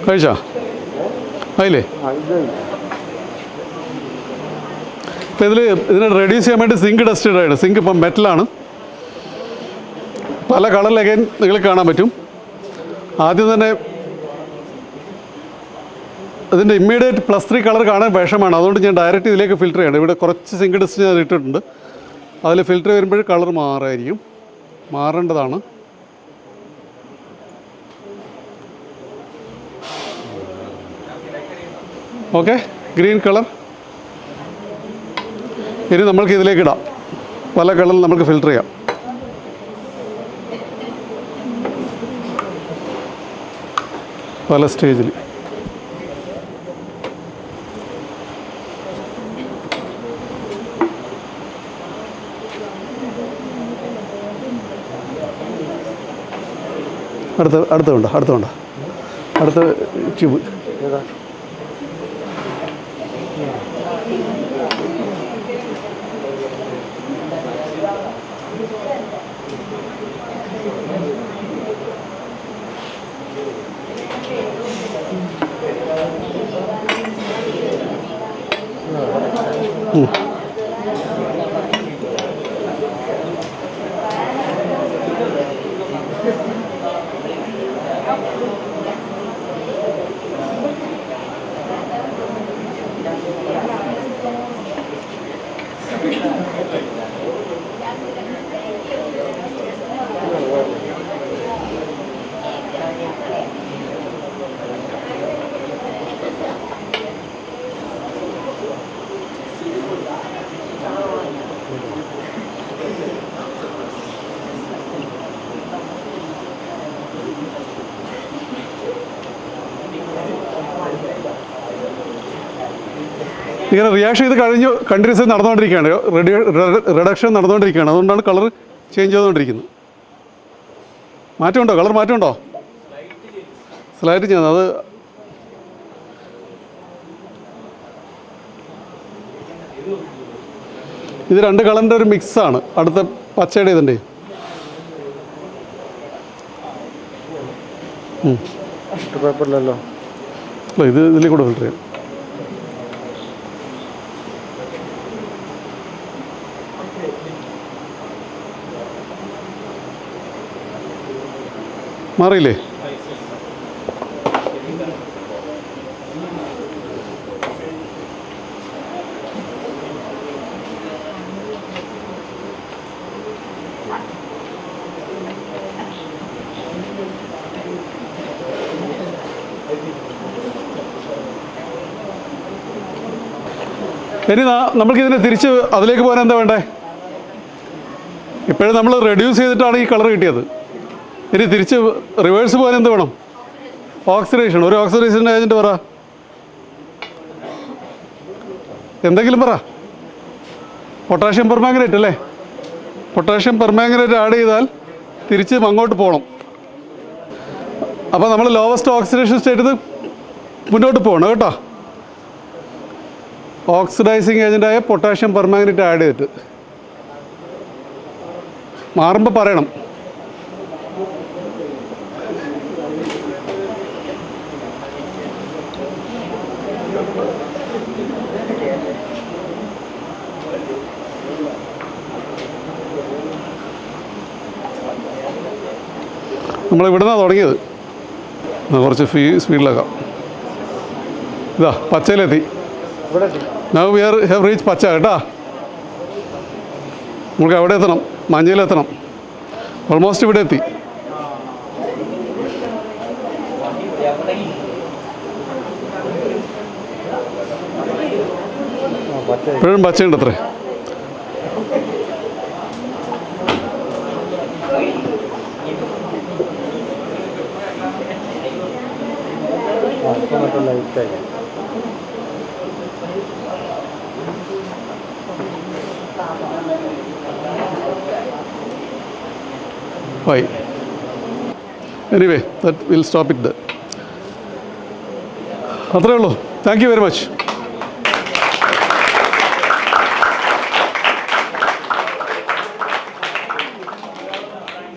കഴിച്ചാ ആയില്ലേ? അപ്പോൾ ഇതിനെ റെഡ്യൂസ് ചെയ്യാൻ വേണ്ടി സിങ്ക് ഡസ്റ്റഡ് ആണ്. സിങ്ക് ഇപ്പം മെറ്റലാണ്, പല കളറിലൊക്കെ നിങ്ങൾക്ക് കാണാൻ പറ്റും. ആദ്യം തന്നെ ഇതിൻ്റെ ഇമ്മീഡിയറ്റ് +3 കളർ കാണാൻ വിഷമാണ്. അതുകൊണ്ട് ഞാൻ ഡയറക്റ്റ് ഇതിലേക്ക് ഫിൽറ്റർ ചെയ്യണം. ഇവിടെ കുറച്ച് സിങ്ക് ഡസ്റ്റ് ഞാൻ ഇട്ടിട്ടുണ്ട്. അതിൽ ഫിൽറ്റർ വരുമ്പോൾ കളർ മാറായിരിക്കും, മാറേണ്ടതാണ്. Okay, green colour. ഇനി നമ്മൾക്ക് ഇതിലേക്ക് ഇടാം. പല കളറിൽ നമുക്ക് ഫിൽറ്റർ ചെയ്യാം. പല സ്റ്റേജിൽ. അടുത്ത ട്യൂബ്. ഇങ്ങനെ റിയാക്ഷൻ ഇത് കഴിഞ്ഞ് കണ്ടിന്യൂസ് നടന്നുകൊണ്ടിരിക്കുകയാണ്, റിഡക്ഷൻ നടന്നുകൊണ്ടിരിക്കുകയാണ്. അതുകൊണ്ടാണ് കളർ ചേഞ്ച് ചെയ്തുകൊണ്ടിരിക്കുന്നത്. മാറ്റമുണ്ടോ? കളർ മാറ്റമുണ്ടോ? സ്ലൈഡ് ചെയ്യുന്നത് അത് ഇത് രണ്ട് കളറിൻ്റെ ഒരു മിക്സാണ്. അടുത്ത പച്ചയുടെ ഇതിൻ്റെ പേപ്പറിലല്ലോ. ഇത് ഇതിൽ കൂടെ ഫിൽറ്റർ ചെയ്യാം. മാറിയില്ലേ? ഇനി നമ്മൾക്കിതിനെ തിരിച്ച് അതിലേക്ക് പോകാൻ എന്താ വേണ്ടേ? ഇപ്പോഴും നമ്മൾ റെഡ്യൂസ് ചെയ്തിട്ടാണ് ഈ കളർ കിട്ടിയത്. ഇനി തിരിച്ച് റിവേഴ്സ് പോകാൻ എന്ത് വേണം? ഓക്സിഡേഷൻ. ഒരു ഓക്സിഡേഷൻ ഏജൻറ്റ് പറ, എന്തെങ്കിലും പറ. പൊട്ടാഷ്യം പെർമാംഗനേറ്റ് അല്ലേ? പൊട്ടാഷ്യം പെർമാംഗനേറ്റ് ആഡ് ചെയ്താൽ തിരിച്ച് അങ്ങോട്ട് പോകണം. അപ്പോൾ നമ്മൾ ലോവസ്റ്റ് ഓക്സിഡേഷൻ സ്റ്റേറ്റിൽ മുന്നോട്ട് പോകണം കേട്ടോ. ഓക്സിഡൈസിങ് ഏജൻറ്റായ പൊട്ടാഷ്യം പെർമാംഗനേറ്റ് ആഡ് ചെയ്തിട്ട് മാറുമ്പോൾ പറയണം. നമ്മളിവിടുന്നാണ് തുടങ്ങിയത്. കുറച്ച് സ്പീഡിലാക്കാം. ഇതാ പച്ചയിലെത്തി. നൗ വി ഹാവ് റീച്ച് പച്ച കേട്ടോ. നമുക്ക് അവിടെ എത്തണം, മഞ്ഞയിലെത്തണം. ഓൾമോസ്റ്റ് ഇവിടെ എത്തി. ഇപ്പോഴും പച്ചയുണ്ട് അത്രേ. Fine. Anyway, that we'll stop it there. അത്രേ ഉള്ളൂ. Thank you very much.